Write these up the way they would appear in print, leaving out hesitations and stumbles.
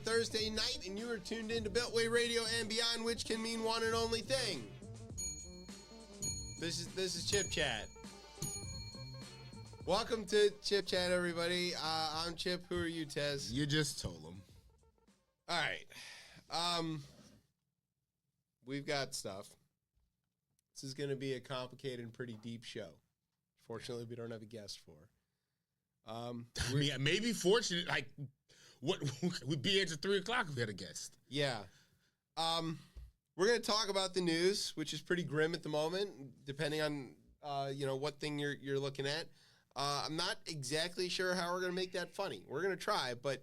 Thursday night, and you are tuned into Beltway Radio and Beyond, which can mean one and only thing. This is Chip Chat. Welcome to Chip Chat, everybody. I'm Chip. Who are you, Tez? You just told them. All right. We've got stuff. This is going to be a complicated and pretty deep show. Fortunately, we don't have a guest for. Maybe fortunate, like, what we'd be here till 3 o'clock if we had a guest. Yeah. We're going to talk about the news, which is pretty grim at the moment, depending on, what thing you're looking at. I'm not exactly sure how we're going to make that funny. We're going to try, but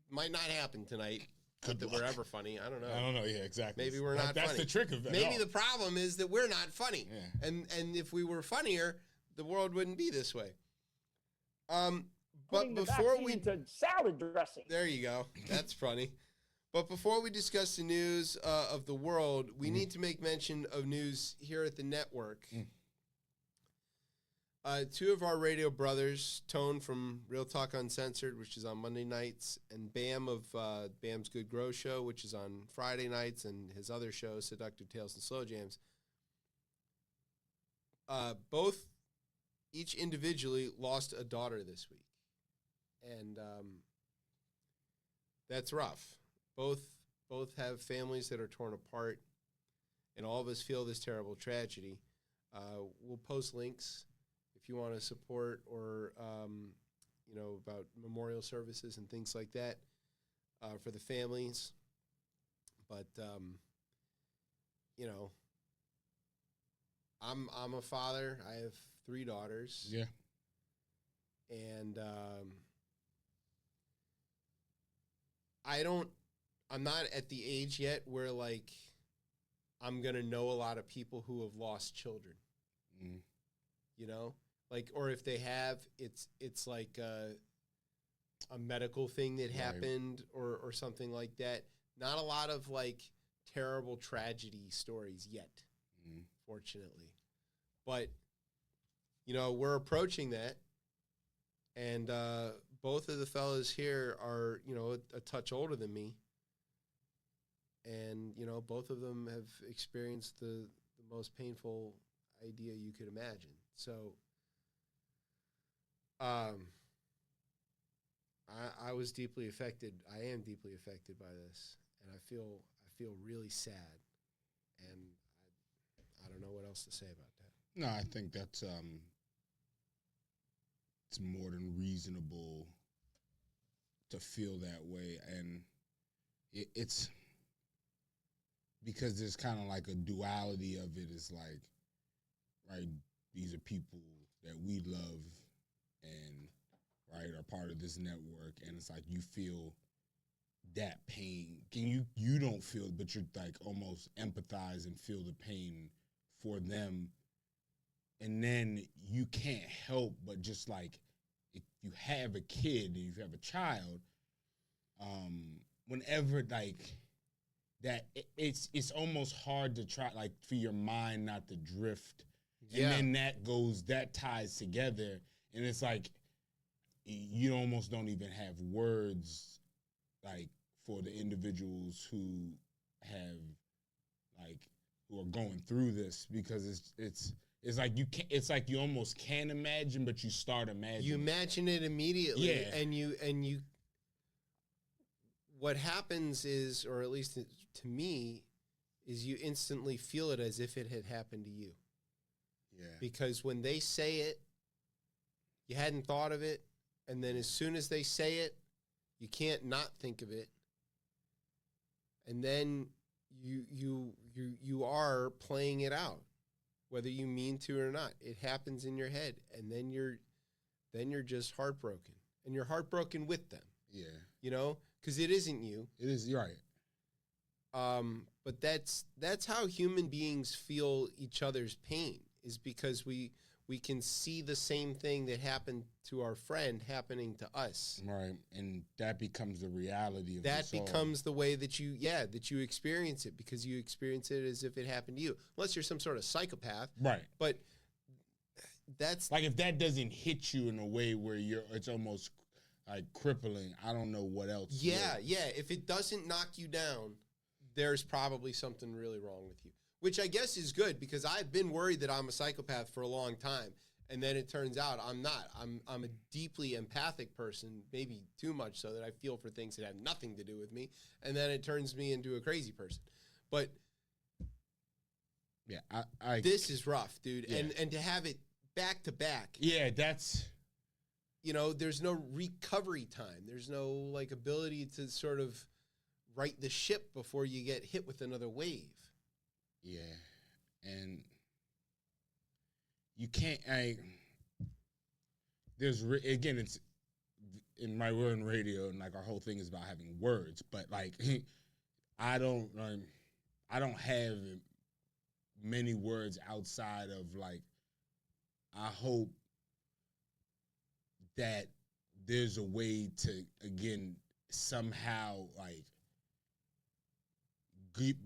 might not happen tonight. That we're ever funny. I don't know. Yeah, exactly. Maybe we're not That's funny. the trick of it. Maybe the problem is that we're not funny. Yeah. And if we were funnier, the world wouldn't be this way. But before we into salad dressing. There you go. That's funny. But before we discuss the news of the world, we need to make mention of news here at the network. Two of our radio brothers, Tone from Real Talk Uncensored, which is on Monday nights, and Bam of Bam's Good Grow Show, which is on Friday nights, and his other show, Seductive Tales and Slow Jams. Both, each individually, lost a daughter this week. And that's rough. Both have families that are torn apart, and all of us feel this terrible tragedy. We'll post links if you want to support or, about memorial services and things like that for the families. But, I'm a father. I have 3 daughters. Yeah. And I'm not at the age yet where, like, I'm going to know a lot of people who have lost children. Like, or if they have, it's like a medical thing that happened or something like that. Not a lot of, like, terrible tragedy stories yet, fortunately. But, we're approaching that. And both of the fellas here are, a touch older than me. And, both of them have experienced the most painful idea you could imagine. So I was deeply affected. I am deeply affected by this. And I feel really sad. And I don't know what else to say about that. No, I think that's it's more than reasonable to feel that way, and it's because there's kind of like a duality of it. It's like, right, these are people that we love and, right, are part of this network, and it's like you feel that pain. You don't feel it, but you're like almost empathize and feel the pain for them. And then you can't help but just like, if you have a kid, if you have a child, whenever like that, it's almost hard to try, like, for your mind not to drift. Yeah. And then that ties together. And it's like, you almost don't even have words, like, for the individuals who are going through this, because it's like you can't. It's like you almost can't imagine, but you start imagining. You imagine it immediately, yeah. And you. What happens is, or at least to me, is you instantly feel it as if it had happened to you. Yeah. Because when they say it, you hadn't thought of it, and then as soon as they say it, you can't not think of it, and then you are playing it out. Whether you mean to or not, it happens in your head, and then you're just heartbroken, and you're heartbroken with them. Yeah, because it isn't you. It is, you're right. But that's how human beings feel each other's pain, is because we can see the same thing that happened to our friend happening to us. Right, and that becomes the reality of that becomes the way that you experience it, because you experience it as if it happened to you, unless you're some sort of psychopath. Right. But that's like, if that doesn't hit you in a way where it's almost like crippling, I don't know what else. Yeah. If it doesn't knock you down, there's probably something really wrong with you, which I guess is good because I've been worried that I'm a psychopath for a long time. And then it turns out I'm not. I'm a deeply empathic person, maybe too much so that I feel for things that have nothing to do with me. And then it turns me into a crazy person. But yeah, I this is rough, dude. Yeah. And to have it back to back. Yeah, that's... You know, there's no recovery time. There's no, like, ability to sort of right the ship before you get hit with another wave. Yeah, and... You can't, again, it's, we're in radio, and, like, our whole thing is about having words, but, like, I don't have many words outside of, like, I hope that there's a way to, again, somehow, like,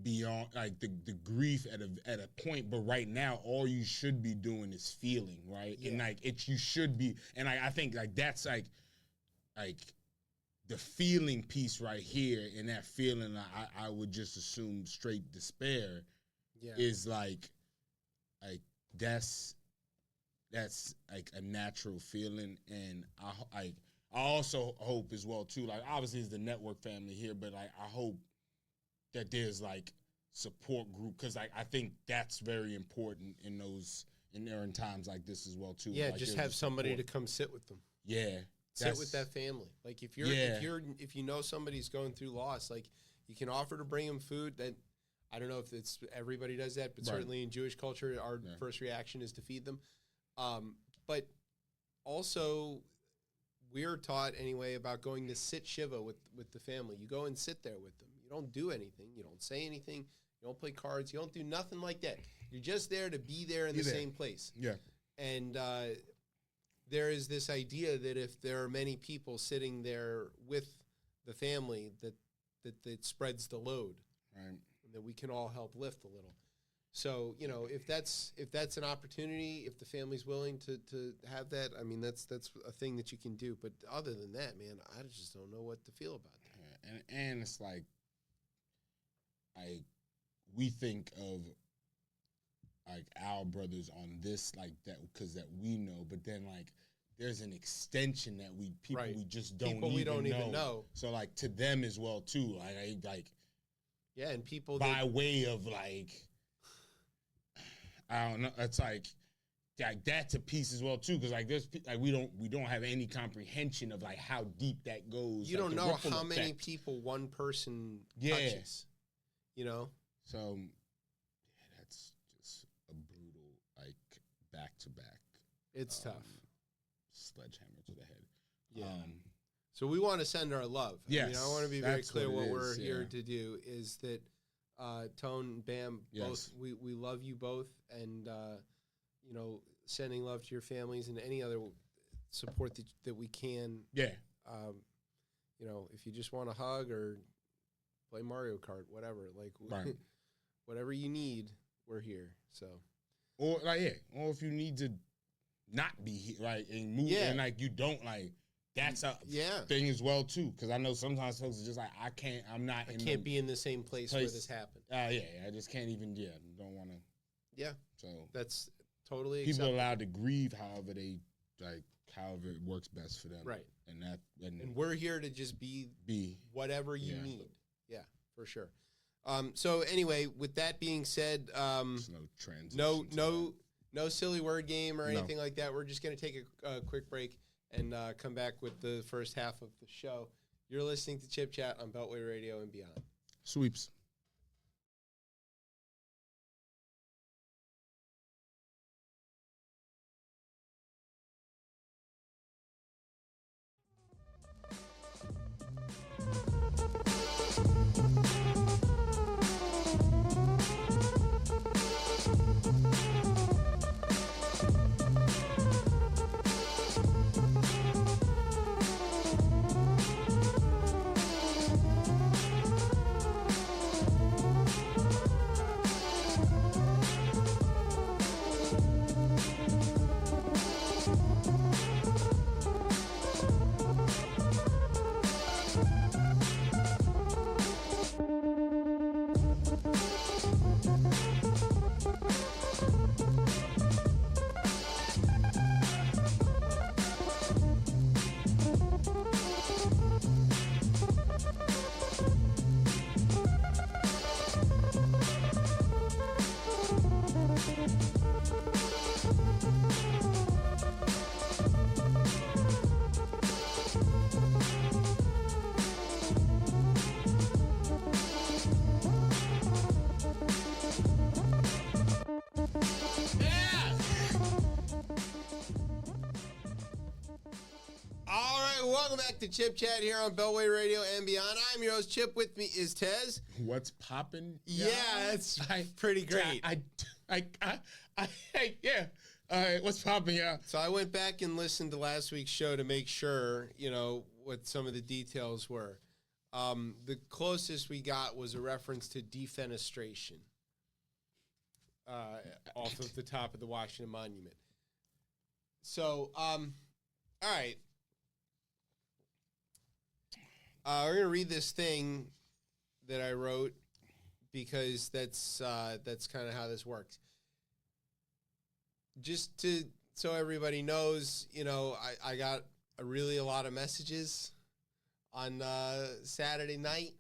beyond like the grief at a point, but right now all you should be doing is feeling, right? Yeah. And like you should be, and I think like that's like the feeling piece right here, and that feeling I would just assume straight despair is like that's like a natural feeling, and I also hope as well too, like obviously it's the network family here, but like I hope that there's like support group, because like I think that's very important in times like this as well too. Yeah, like, just have somebody to come sit with them. Yeah, sit with that family. Like if you know somebody's going through loss, like you can offer to bring them food. That I don't know if it's everybody does that, but certainly in Jewish culture, our first reaction is to feed them. But also, we're taught anyway about going to sit shiva with the family. You go and sit there with them. You don't do anything. You don't say anything. You don't play cards. You don't do nothing like that. You're just there to be there in the same place. Yeah. And there is this idea that if there are many people sitting there with the family, that spreads the load. Right. And that we can all help lift a little. So, you know, if that's an opportunity, if the family's willing to have that, I mean, that's a thing that you can do. But other than that, man, I just don't know what to feel about that. Yeah. And it's like, we think of like our brothers on this like that because that we know, but then like there's an extension that we just don't even know. So like to them as well too, like yeah, and people by way of like I don't know, it's like that's a piece as well too, because like there's like we don't have any comprehension of like how deep that goes. You like, don't know how many people one person touches. You know? So, yeah, that's just a brutal, like, back-to-back. It's tough. Sledgehammer to the head. Yeah. So we want to send our love. Yes. I mean, I want to be very clear what we're yeah. here to do is that Tone and Bam, both, we love you both, and, you know, sending love to your families and any other support that we can. Yeah. You know, if you just want a hug or play Mario Kart, whatever. Like, whatever you need, we're here. So, or or if you need to not be here, right, and move, and like you don't like, that's a thing as well too. Because I know sometimes folks are just like, I can't be in the same place where this happened. I just can't even. Don't want to. Yeah. So that's totally people are allowed to grieve however it works best for them. Right. And we're here to just be whatever you need. Yeah, for sure. So anyway, with that being said, no silly word game or anything like that. We're just going to take a quick break and come back with the first half of the show. You're listening to Chip Chat on Beltway Radio and beyond. Sweeps. welcome back to Chip Chat here on Beltway Radio and Beyond. I'm your host, Chip. With me is Tez. What's poppin'? Yeah, it's pretty great. Yeah. All right, what's poppin', y'all? So I went back and listened to last week's show to make sure, what some of the details were. The closest we got was a reference to defenestration off of the top of the Washington Monument. So, all right. We're going to read this thing that I wrote because that's kind of how this works. Just so everybody knows, I got a lot of messages on Saturday night,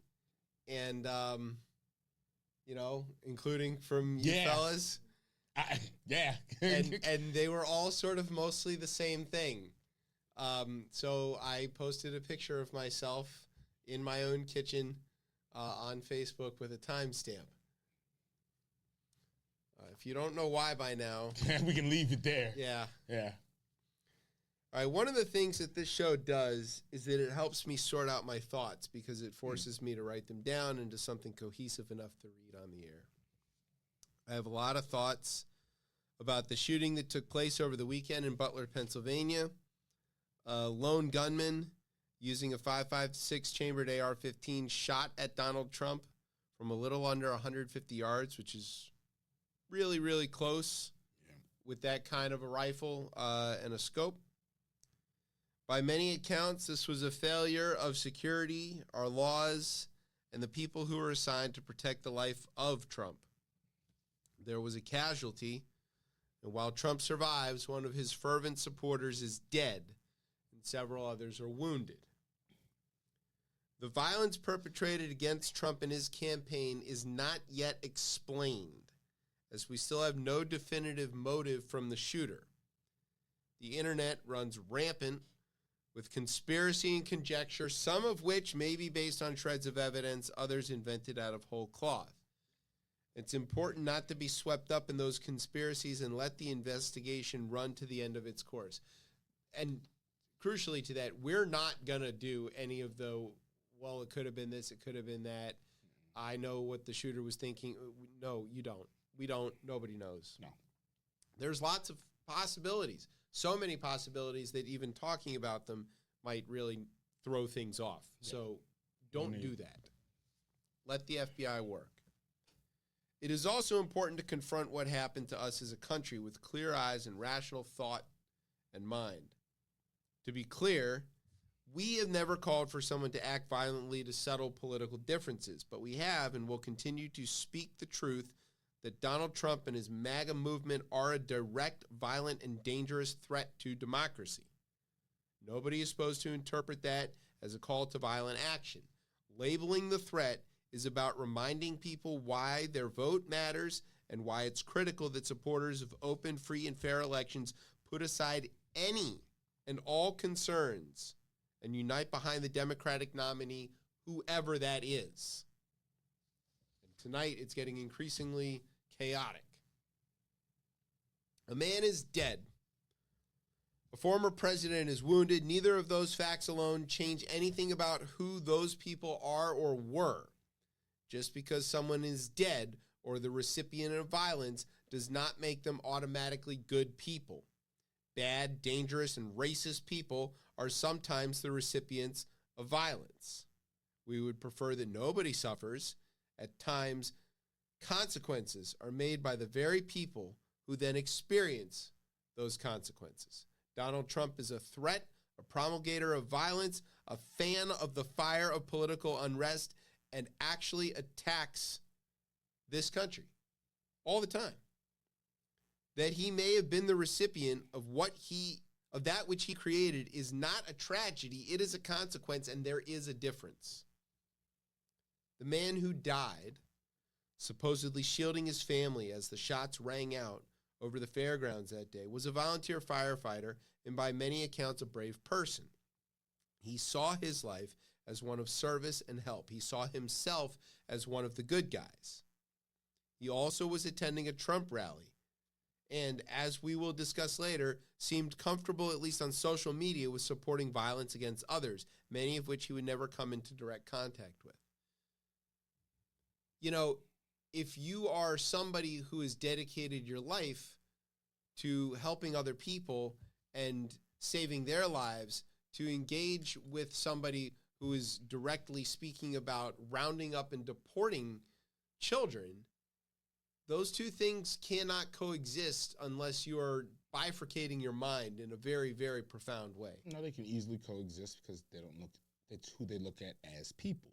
and including from you fellas. and they were all sort of mostly the same thing. So I posted a picture of myself in my own kitchen on Facebook with a timestamp. If you don't know why by now, we can leave it there. Yeah. Yeah. All right, one of the things that this show does is that it helps me sort out my thoughts because it forces me to write them down into something cohesive enough to read on the air. I have a lot of thoughts about the shooting that took place over the weekend in Butler, Pennsylvania. A lone gunman using a .556 chambered AR-15 shot at Donald Trump from a little under 150 yards, which is really, really close with that kind of a rifle and a scope. By many accounts, this was a failure of security, our laws, and the people who were assigned to protect the life of Trump. There was a casualty, and while Trump survives, one of his fervent supporters is dead, and several others are wounded. The violence perpetrated against Trump and his campaign is not yet explained, as we still have no definitive motive from the shooter. The internet runs rampant with conspiracy and conjecture, some of which may be based on shreds of evidence, others invented out of whole cloth. It's important not to be swept up in those conspiracies and let the investigation run to the end of its course. And crucially to that, we're not going to do any of the, well, it could have been this, it could have been that. I know what the shooter was thinking. No, you don't. We don't. Nobody knows. No. There's lots of possibilities. So many possibilities that even talking about them might really throw things off. Yeah. So don't do that. Let the FBI work. It is also important to confront what happened to us as a country with clear eyes and rational thought and mind. To be clear, we have never called for someone to act violently to settle political differences, but we have and will continue to speak the truth that Donald Trump and his MAGA movement are a direct, violent, and dangerous threat to democracy. Nobody is supposed to interpret that as a call to violent action. Labeling the threat is about reminding people why their vote matters and why it's critical that supporters of open, free, and fair elections put aside any and all concerns and unite behind the Democratic nominee, whoever that is. And tonight, it's getting increasingly chaotic. A man is dead. A former president is wounded. Neither of those facts alone change anything about who those people are or were. Just because someone is dead or the recipient of violence does not make them automatically good people. Bad, dangerous, and racist people are sometimes the recipients of violence. We would prefer that nobody suffers. At times, consequences are made by the very people who then experience those consequences. Donald Trump is a threat, a promulgator of violence, a fan of the fire of political unrest, and actually attacks this country all the time. That he may have been the recipient of that which he created is not a tragedy, it is a consequence, and there is a difference. The man who died, supposedly shielding his family as the shots rang out over the fairgrounds that day, was a volunteer firefighter and by many accounts a brave person. He saw his life as one of service and help. He saw himself as one of the good guys. He also was attending a Trump rally, and, as we will discuss later, seemed comfortable, at least on social media, with supporting violence against others, many of which he would never come into direct contact with. You know, if you are somebody who has dedicated your life to helping other people and saving their lives, to engage with somebody who is directly speaking about rounding up and deporting children, those two things cannot coexist unless you are bifurcating your mind in a very, very profound way. No, they can easily coexist because they don't look. It's who they look at as people.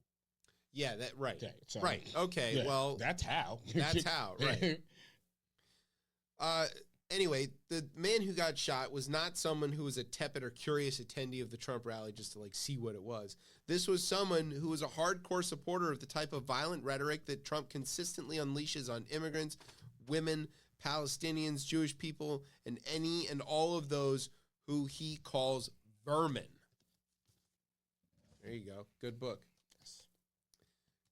Yeah, that right. Okay, so, right. Okay. yeah, Well, that's how. That's how. Right. Anyway, the man who got shot was not someone who was a tepid or curious attendee of the Trump rally just to like see what it was. This was someone who was a hardcore supporter of the type of violent rhetoric that Trump consistently unleashes on immigrants, women, Palestinians, Jewish people, and any and all of those who he calls vermin. There you go. Good book.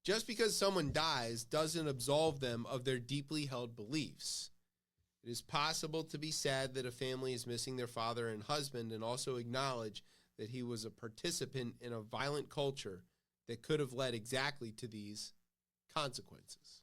Just because someone dies doesn't absolve them of their deeply held beliefs. It is possible to be sad that a family is missing their father and husband and also acknowledge that he was a participant in a violent culture that could have led exactly to these consequences.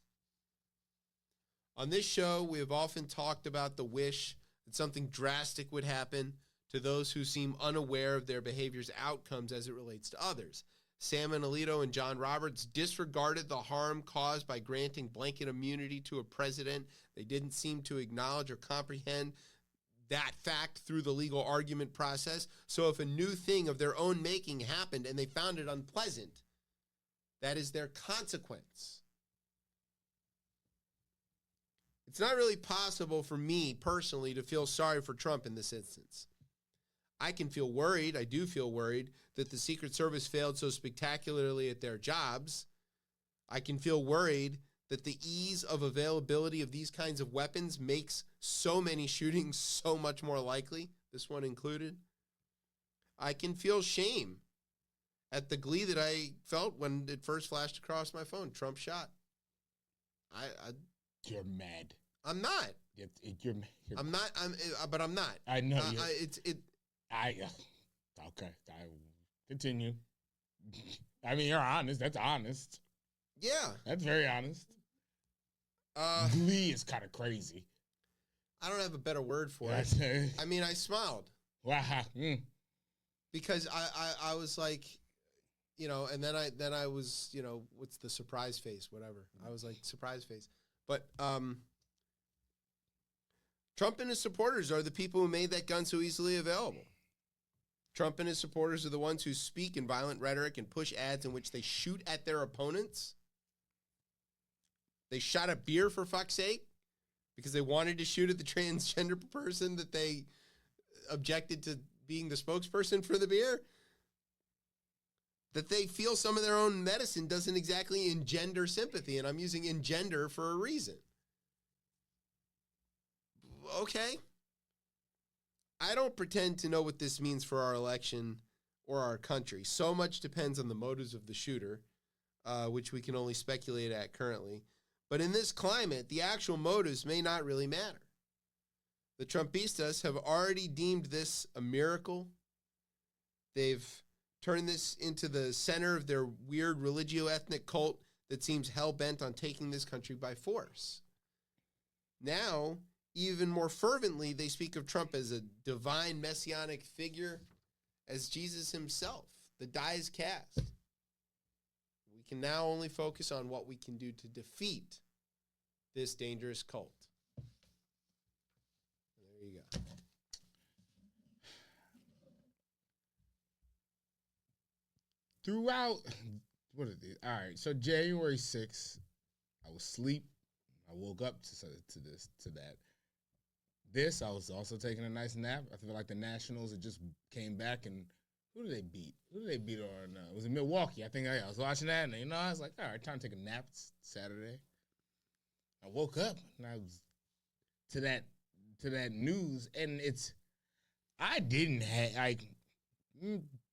On this show, we have often talked about the wish that something drastic would happen to those who seem unaware of their behavior's outcomes as it relates to others. Sam Alito and John Roberts disregarded the harm caused by granting blanket immunity to a president. They didn't seem to acknowledge or comprehend that fact through the legal argument process. So if a new thing of their own making happened and they found it unpleasant, that is their consequence. It's not really possible for me personally to feel sorry for Trump in this instance. I can feel worried, I do feel worried, that the Secret Service failed so spectacularly at their jobs. I can feel worried that the ease of availability of these kinds of weapons makes so many shootings so much more likely, this one included. I can feel shame at the glee that I felt when it first flashed across my phone. Trump shot. You're mad. I'm not. You're I'm not. But I'm not. I know. Okay. I continue. I mean, you're honest. That's honest. Yeah. That's very honest. Glee is kind of crazy. I don't have a better word for it. I mean, I smiled. Wow. Because I was like, you know, and then I was, you know, what's the surprise face, whatever. I was like, surprise face. But Trump and his supporters are the people who made that gun so easily available. Trump and his supporters are the ones who speak in violent rhetoric and push ads in which they shoot at their opponents. They shot a beer, for fuck's sake, because they wanted to shoot at the transgender person that they objected to being the spokesperson for the beer. That they feel some of their own medicine doesn't exactly engender sympathy, and I'm using engender for a reason. Okay. I don't pretend to know what this means for our election or our country. So much depends on the motives of the shooter, which we can only speculate at currently. But in this climate, the actual motives may not really matter. The Trumpistas have already deemed this a miracle. They've turned this into the center of their weird religio-ethnic cult that seems hell-bent on taking this country by force. Now, even more fervently, they speak of Trump as a divine messianic figure, as Jesus himself. The die is cast. We can now only focus on what we can do to defeat this dangerous cult. There you go. Throughout, what is it? All right, so January 6th, I was asleep. I woke up to that. This, I was also taking a nice nap. I feel like the Nationals had just came back, and who did they beat? On? It was in Milwaukee. I think I was watching that, and I was like, all right, time to take a nap. It's Saturday. I woke up, and I was to that news, and I didn't have, like,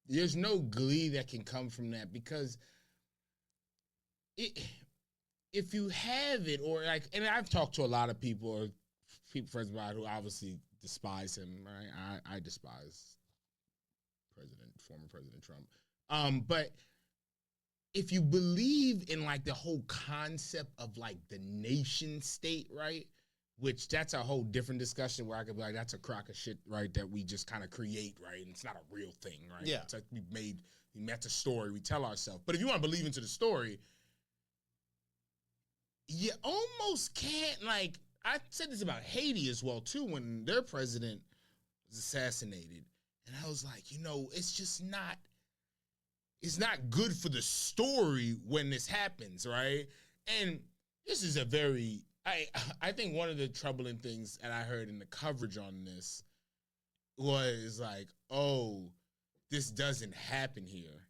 there's no glee that can come from that, because if you have it, or like, and I've talked to a lot of people, or people friends of mine who obviously despise him, right? I despise former President Trump. But if you believe in like the whole concept of like the nation state, right? Which that's a whole different discussion where I could be like, that's a crock of shit, right? That we just kind of create, right? And it's not a real thing, right? Yeah. It's like that's a story we tell ourselves. But if you want to believe into the story, you almost can't, like, I said this about Haiti as well, too, when their president was assassinated. And I was like, it's not good for the story when this happens, right? And this is I think one of the troubling things that I heard in the coverage on this was like, oh, this doesn't happen here.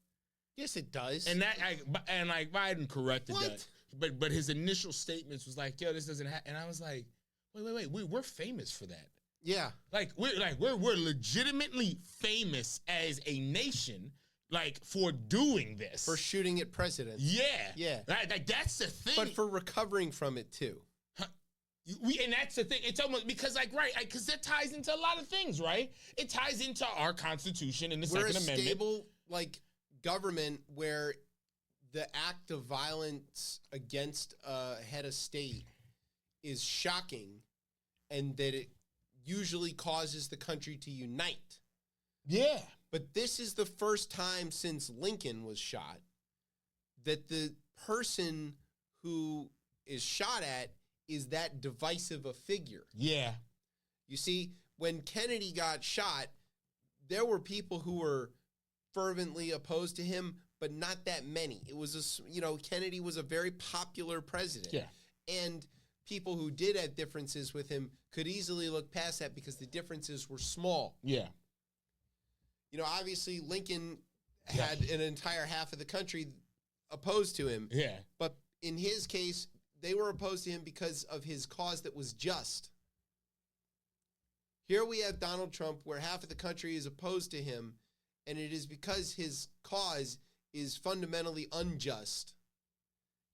Yes, it does. And Biden corrected What? that. But his initial statements was like, yo, this doesn't happen. And I was like, wait, we're famous for that. Yeah. We're legitimately famous as a nation, like, for doing this. For shooting at presidents. Yeah. Yeah. That's the thing. But for recovering from it, too. And that's the thing. It's almost because, because that ties into a lot of things, right? It ties into our Constitution and the Second Amendment. We're a stable, government where the act of violence against a head of state is shocking, and that it usually causes the country to unite. Yeah. But this is the first time since Lincoln was shot that the person who is shot at is that divisive a figure. Yeah. You see, when Kennedy got shot, there were people who were fervently opposed to him, but not that many. It was Kennedy was a very popular president. Yeah. And people who did have differences with him could easily look past that because the differences were small. Yeah. Obviously Lincoln had an entire half of the country opposed to him. Yeah. But in his case, they were opposed to him because of his cause that was just. Here we have Donald Trump, where half of the country is opposed to him, and it is because his cause is fundamentally unjust.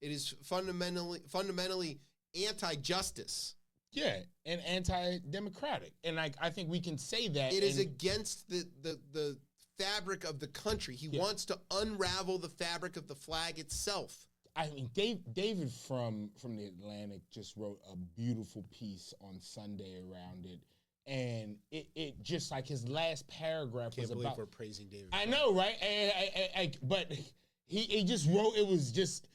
It is fundamentally anti-justice. Yeah, and anti-democratic. And I think we can say that. It is against the fabric of the country. He wants to unravel the fabric of the flag itself. I mean, David from the Atlantic just wrote a beautiful piece on Sunday around it. And it just like his last paragraph was about. We're praising David. I know, right? But he just wrote, it was just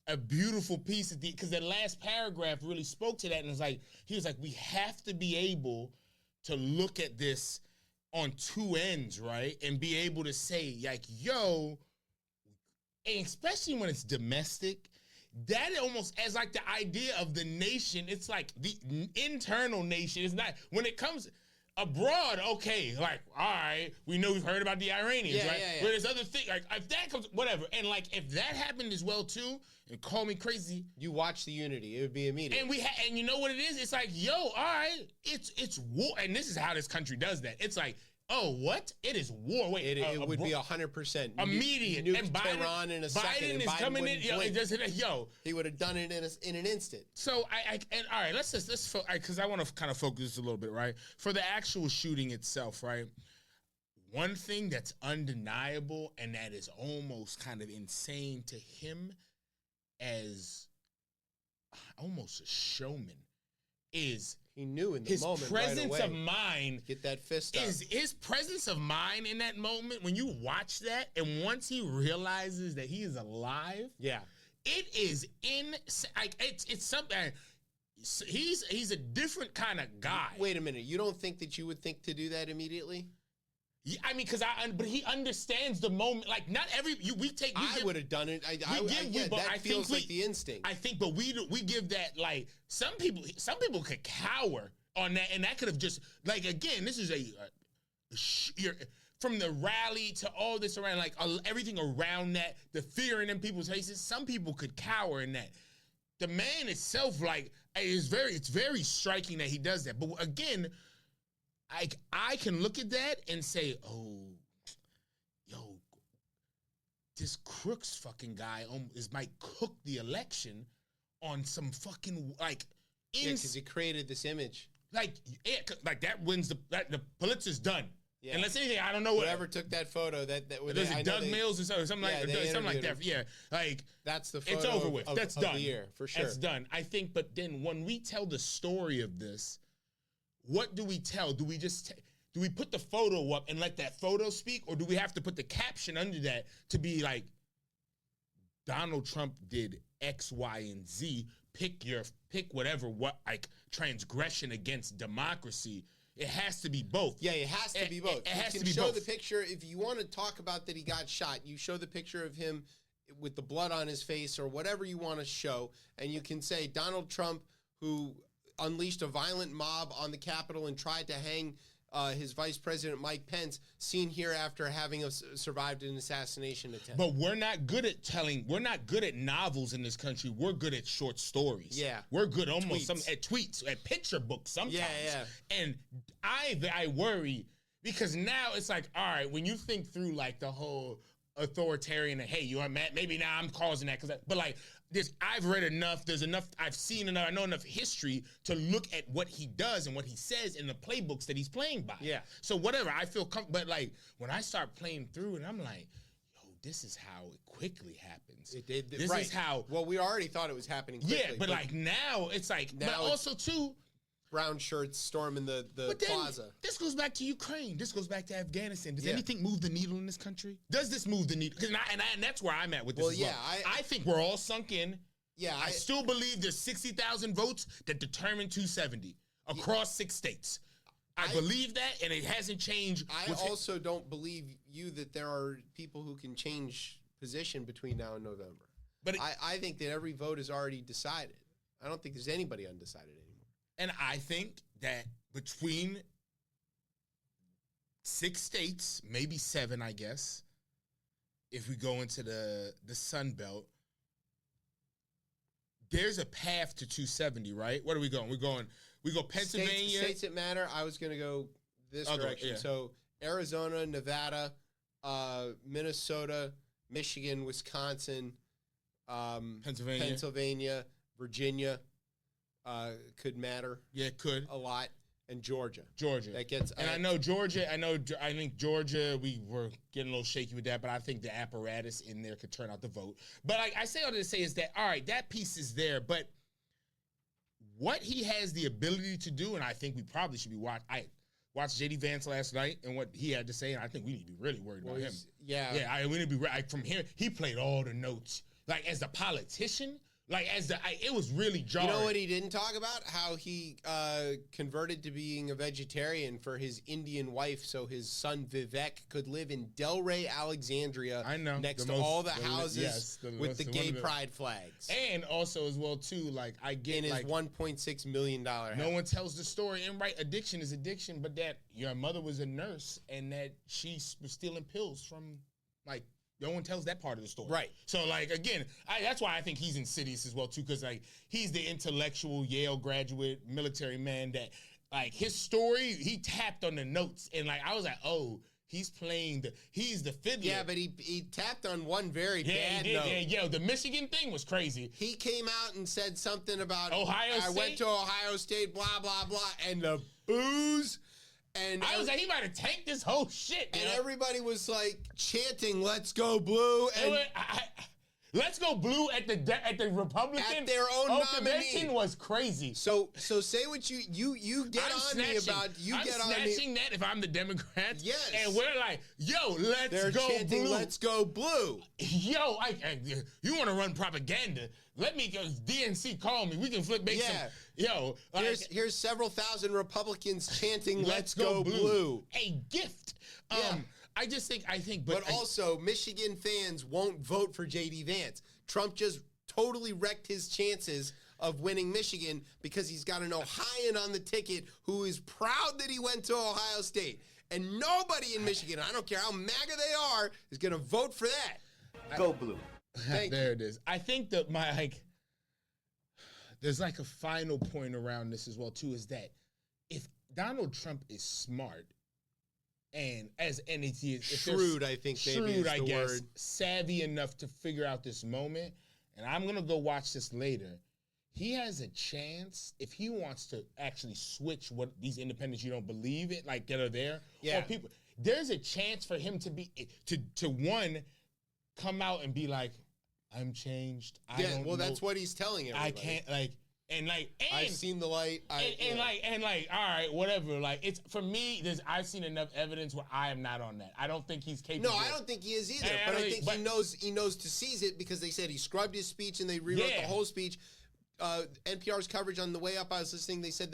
a beautiful piece because that last paragraph really spoke to that. And he was like, we have to be able to look at this on two ends, right? And be able to say, like, yo, and especially when it's domestic, that almost as like the idea of the nation, it's like the internal nation is not, when it comes abroad, okay, like, all right, we know we've heard about the Iranians, right? Yeah. But there's other things, like, if that comes, whatever. And like, if that happened as well too, and call me crazy. You watch the Unity, it would be immediate. And you know what it is? It's like, yo, all right, it's war. And this is how this country does that. It's like, oh, what? It is war. Wait, it would be 100% immediate. And Tehran in a second. Biden is coming in. He would have done it in an instant. So all right. Let's because I want to kind of focus a little bit, right? For the actual shooting itself, right? One thing that's undeniable and that is almost kind of insane to him as almost a showman is. He knew in the his moment. His presence right away, of mind. Get that fist up. His presence of mind in that moment, when you watch that, and once he realizes that he is alive, yeah, it is it's something. He's a different kind of guy. Wait a minute. You don't think that you would think to do that immediately? Yeah, I mean, but he understands the moment. Like, not every I would have done it. That feels like the instinct. I think, but we give that, like, some people could cower on that, and that could have just, like, again, this is from the rally to all this around, like, everything around that, the fear in them people's faces. Some people could cower in that. The man itself, like, it's very striking that he does that. But again, I can look at that and say, oh, yo, this Crooks fucking guy might cook the election on some fucking, like... because he created this image. like that wins the Pulitzer's done. Yeah. Unless anything, I don't know whoever took that photo. There's Doug Mills or something like that. Yeah, like that's the photo. It's over with. That's done. Of the year, for sure. That's done. I think. But then when we tell the story of this, what do we tell? Do we just do we put the photo up and let that photo speak, or do we have to put the caption under that to be like, Donald Trump did X, Y, and Z. Pick whatever like transgression against democracy. It has to be both. Yeah, it has to be both. It has you to can be show both. the picture. If you want to talk about that he got shot, you show the picture of him with the blood on his face or whatever you want to show, and you can say Donald Trump, who unleashed a violent mob on the Capitol and tried to hang his vice president, Mike Pence, seen here after having survived an assassination attempt. But we're not good at novels in this country. We're good at short stories. Yeah. We're good at tweets, at picture books sometimes. Yeah. And I worry because now it's like, all right, when you think through like the whole authoritarian, hey, you are mad, maybe now I'm causing that, but like, I've read enough, I've seen enough, I know enough history to look at what he does and what he says in the playbooks that he's playing by. Yeah. So whatever, I feel comfortable, but like, when I start playing through and I'm like, yo, this is how it quickly happens. This is how. Well, we already thought it was happening quickly. Yeah, but like now, it's like, but also too, brown shirts storming the plaza. This goes back to Ukraine. This goes back to Afghanistan. Does anything move the needle in this country? Does this move the needle? And that's where I'm at with this. Well, yeah, I think we're all sunk in. Yeah, I still believe there's 60,000 votes that determine 270 across 6 states. I believe that, and it hasn't changed. I also don't believe that there are people who can change position between now and November. But I think that every vote is already decided. I don't think there's anybody undecided anymore. And I think that between 6 states, maybe 7, I guess, if we go into the Sun Belt, there's a path to 270, right? What are we going? We go Pennsylvania. States that matter. I was going to go this direction. Yeah. So Arizona, Nevada, Minnesota, Michigan, Wisconsin, Pennsylvania, Virginia. Could matter. Yeah, it could. A lot. And Georgia. That gets. And I know Georgia. I think Georgia, we were getting a little shaky with that, but I think the apparatus in there could turn out the vote. But I say all to say is that, all right, that piece is there, but what he has the ability to do, and I think we probably should be watching. I watched J.D. Vance last night and what he had to say, and I think we need to be really worried about him. Yeah. We need to be from here. He played all the notes. Like, as a politician, like, it was really jarring. You know what he didn't talk about? How he converted to being a vegetarian for his Indian wife so his son Vivek could live in Delray, Alexandria. I know. Next to all the houses with the gay pride flags. And also, as well, too, like, I get, in his $1.6 million house. No one tells the story. And, right, addiction is addiction, but that your mother was a nurse and that she was stealing pills from, like, no one tells that part of the story. Right. So, like, again, that's why I think he's insidious as well, too, because, like, he's the intellectual Yale graduate military man that, like, his story, he tapped on the notes. And, like, I was like, oh, he's the fiddler. Yeah, but he tapped on one very bad note. Yeah, the Michigan thing was crazy. He came out and said something about, Ohio State? I went to Ohio State, blah, blah, blah, and the booze. And I was like, he might have tanked this whole shit. And everybody was like chanting, "Let's go blue!" And let's go blue at the Republican at their own convention was crazy. So say what you get on me about. I'm snatching that if I'm the Democrats. Yes, and we're like, yo, let's go chanting, blue. Let's go blue. Yo, you want to run propaganda? Let me go. DNC call me. We can make some. Yo, here's several thousand Republicans chanting, "Let's go blue." A gift. I think, but also Michigan fans won't vote for J.D. Vance. Trump just totally wrecked his chances of winning Michigan because he's got an Ohioan on the ticket who is proud that he went to Ohio State. And nobody in Michigan, I don't care how MAGA they are, is going to vote for that. Go blue. There it is. I think that there's like a final point around this as well, too, is that if Donald Trump is smart, and shrewd, I think maybe is the word. Savvy enough to figure out this moment, and I'm gonna go watch this later. he has a chance if he wants to actually switch what these independents you don't believe it, like that are there, Yeah. or people. There's a chance for him to be to one come out and be like, I'm changed. I don't know. That's what he's telling everybody. I can't and I've seen the light. All right, whatever. Like, it's for me. I've seen enough evidence where I am not on that. I don't think he's capable. No, I don't think he is either. But I think he knows to seize it because they said he scrubbed his speech and they rewrote the whole speech. NPR's coverage on the way up, I was listening. They said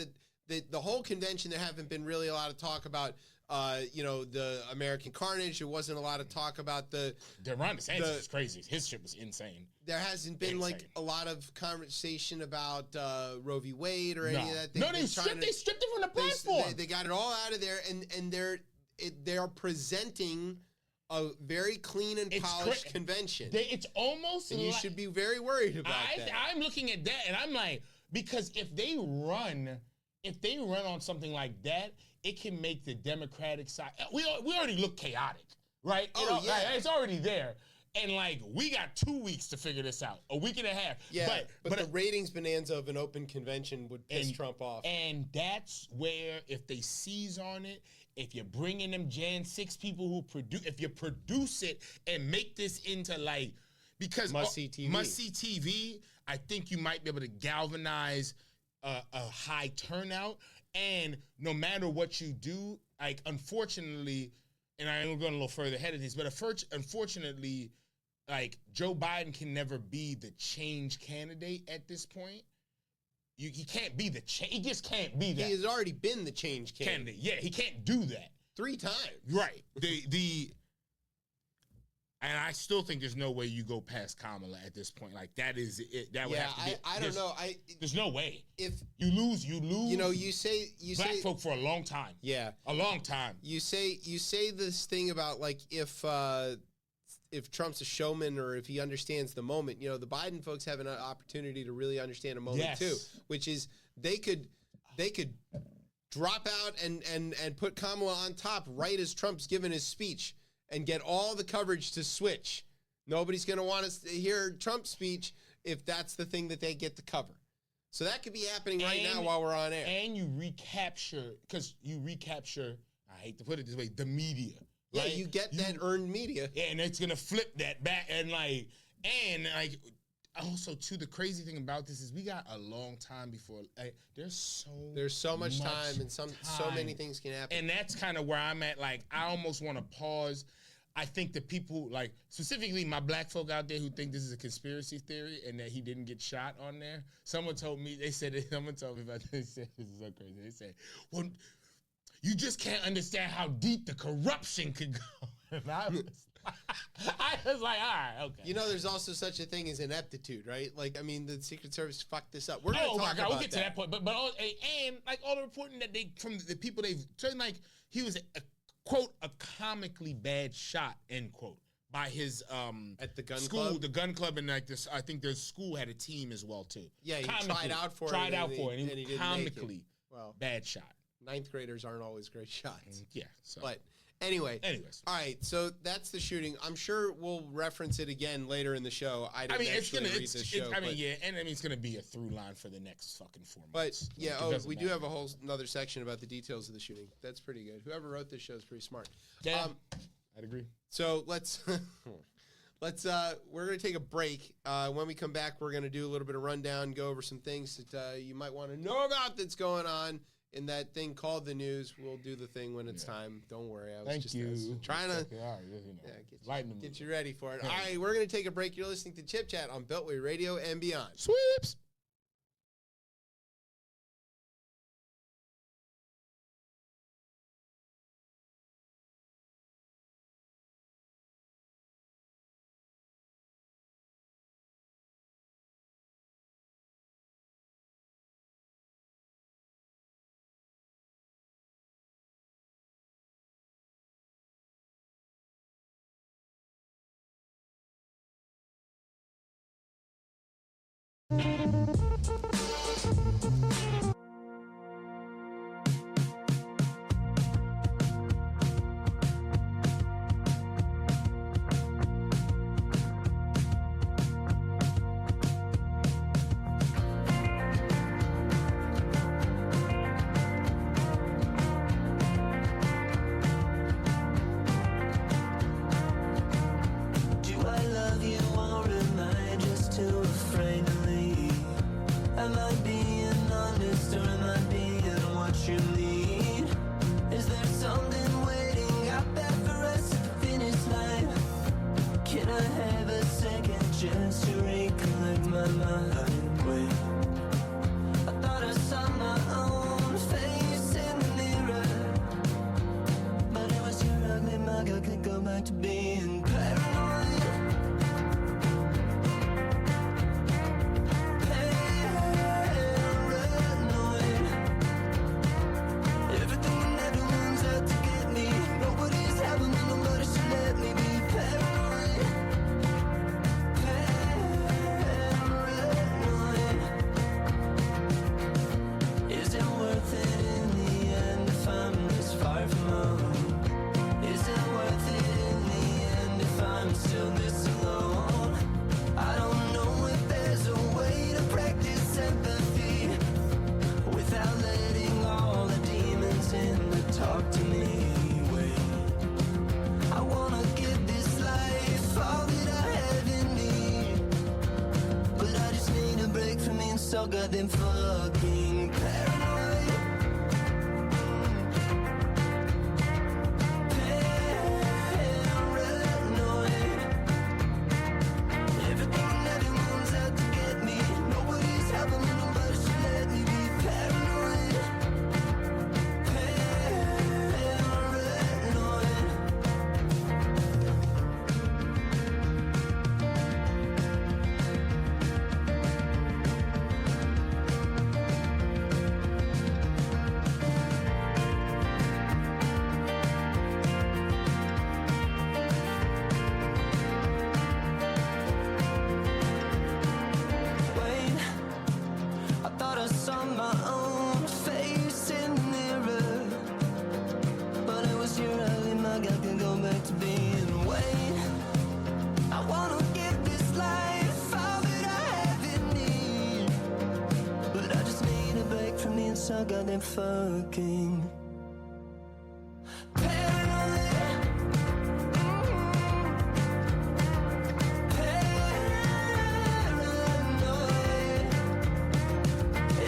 that the whole convention there haven't been really a lot of talk about. The American carnage. There wasn't a lot of talk about Ron DeSantis is crazy. His shit was insane. There hasn't been like a lot of conversation about Roe v. Wade or any of that. They stripped it from the platform. They got it all out of there, and they're presenting a very clean and polished convention. It's almost and you should be very worried about that. I'm looking at that, and I'm like, because if they run on something like that, it can make the Democratic side. We already look chaotic, right? It's already there. And like, we got 2 weeks to figure this out, a week and a half. Yeah, but the ratings bonanza of an open convention would piss Trump off. And that's where, if they seize on it, if you're bringing them Jan 6 people who if you produce it and make this into like, because must-see TV, I think you might be able to galvanize a high turnout. And no matter what you do, like, unfortunately, and I'm going a little further ahead of this, but unfortunately, like, Joe Biden can never be the change candidate at this point. He can't be the change. He just can't be that. He has already been the change candidate. Yeah, he can't do that 3 times. Right. And I still think there's no way you go past Kamala at this point. Like, that is it. That would have to be. I don't know. There's no way. If you lose. You know, you say black folk for a long time. Yeah, a long time. You say this thing about like if Trump's a showman or if he understands the moment. You know, the Biden folks have an opportunity to really understand a moment too, which is they could drop out and put Kamala on top right as Trump's given his speech. And get all the coverage to switch. Nobody's going to want to hear Trump's speech if that's the thing that they get to cover. So that could be happening right now while we're on air. And you recapture, I hate to put it this way, the media. Yeah, right? You get that earned media. Yeah, and it's going to flip that back. And also, too, the crazy thing about this is we got a long time before. There's so much time and so many things can happen. And that's kind of where I'm at. Like, I almost want to pause. I think the people, like, specifically my black folk out there who think this is a conspiracy theory and that he didn't get shot on there. Someone told me about this. They said, this is so crazy. They said, well, you just can't understand how deep the corruption could go. And I was like, all right, okay. You know, there's also such a thing as ineptitude, right? Like, I mean, the Secret Service fucked this up. We're going to talk about we'll get to that point. But all the reporting that from the people they've turned, like, he was quote, a comically bad shot, end quote, by his at the gun school, club? The gun club, and like this, I think their school had a team as well too. Yeah, he tried out for it, and he didn't comically bad shot. 9th graders aren't always great shots. Yeah, so. But anyways, all right. So that's the shooting. I'm sure we'll reference it again later in the show. It's gonna be a through line for the next fucking 4 But months. yeah, we do have a whole another section about the details of the shooting. That's pretty good. Whoever wrote this show is pretty smart. Yeah, I'd agree. So let's we're gonna take a break. When we come back, we're gonna do a little bit of rundown, go over some things that you might want to know about that's going on in that thing called the news. We'll do the thing when it's time. Don't worry. I was trying to get you ready for it. All right, we're going to take a break. You're listening to Chip Chat on Beltway Radio and beyond. Sweeps. so goddamn fucking paranoid. Paranoid. Everything and everyone's out to get me. Nobody's helping me, nobody should let me be paranoid. Wait, I thought I saw my own face in the mirror, but it was your early mug. I can go back to being Wayne. I wanna give this life all that I have in me, but I just need a break from being so goddamn fucking paranoid. Paranoid.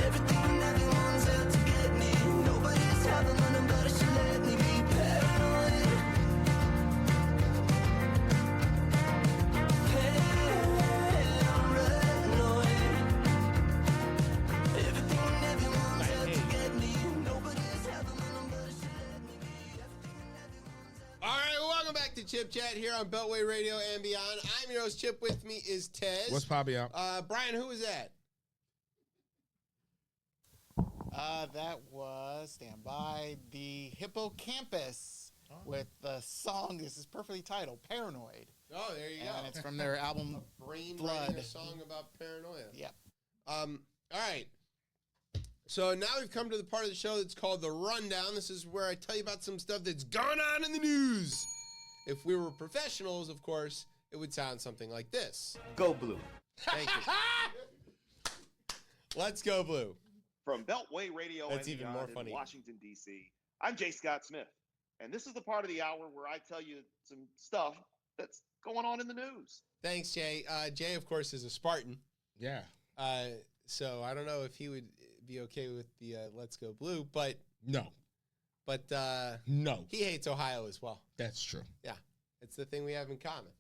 Everything and everyone's out to get me. Nobody's having me, nobody should let me be paranoid. Paranoid. Everything and everyone's out to get me. Nobody's having me, nobody should let me be. Everything and everyone's out. All right, well, welcome back to Chip Chat here on Beltway Radio and beyond. I'm your host, Chip. With me is Tez. What's poppy out? Brian, who was that? That was Stand By the Hippocampus with the song. This is perfectly titled Paranoid. Oh, there you And go. it's from their album. A brain Blood. writing a song about paranoia. Yep. All right. So now we've come to the part of the show that's called The Rundown. This is where I tell you about some stuff that's gone on in the news. If we were professionals, of course, it would sound something like this. Go Blue. Thank you. Let's go blue. From Beltway Radio That's and even beyond more in funny. Washington, D.C., I'm J. Scott Smith, and this is the part of the hour where I tell you some stuff that's going on in the news. Thanks, Jay. Jay, of course, is a Spartan. Yeah. So I don't know if he would be okay with the Let's Go Blue, but No. No. he hates Ohio as well. That's true. Yeah, it's the thing we have in common.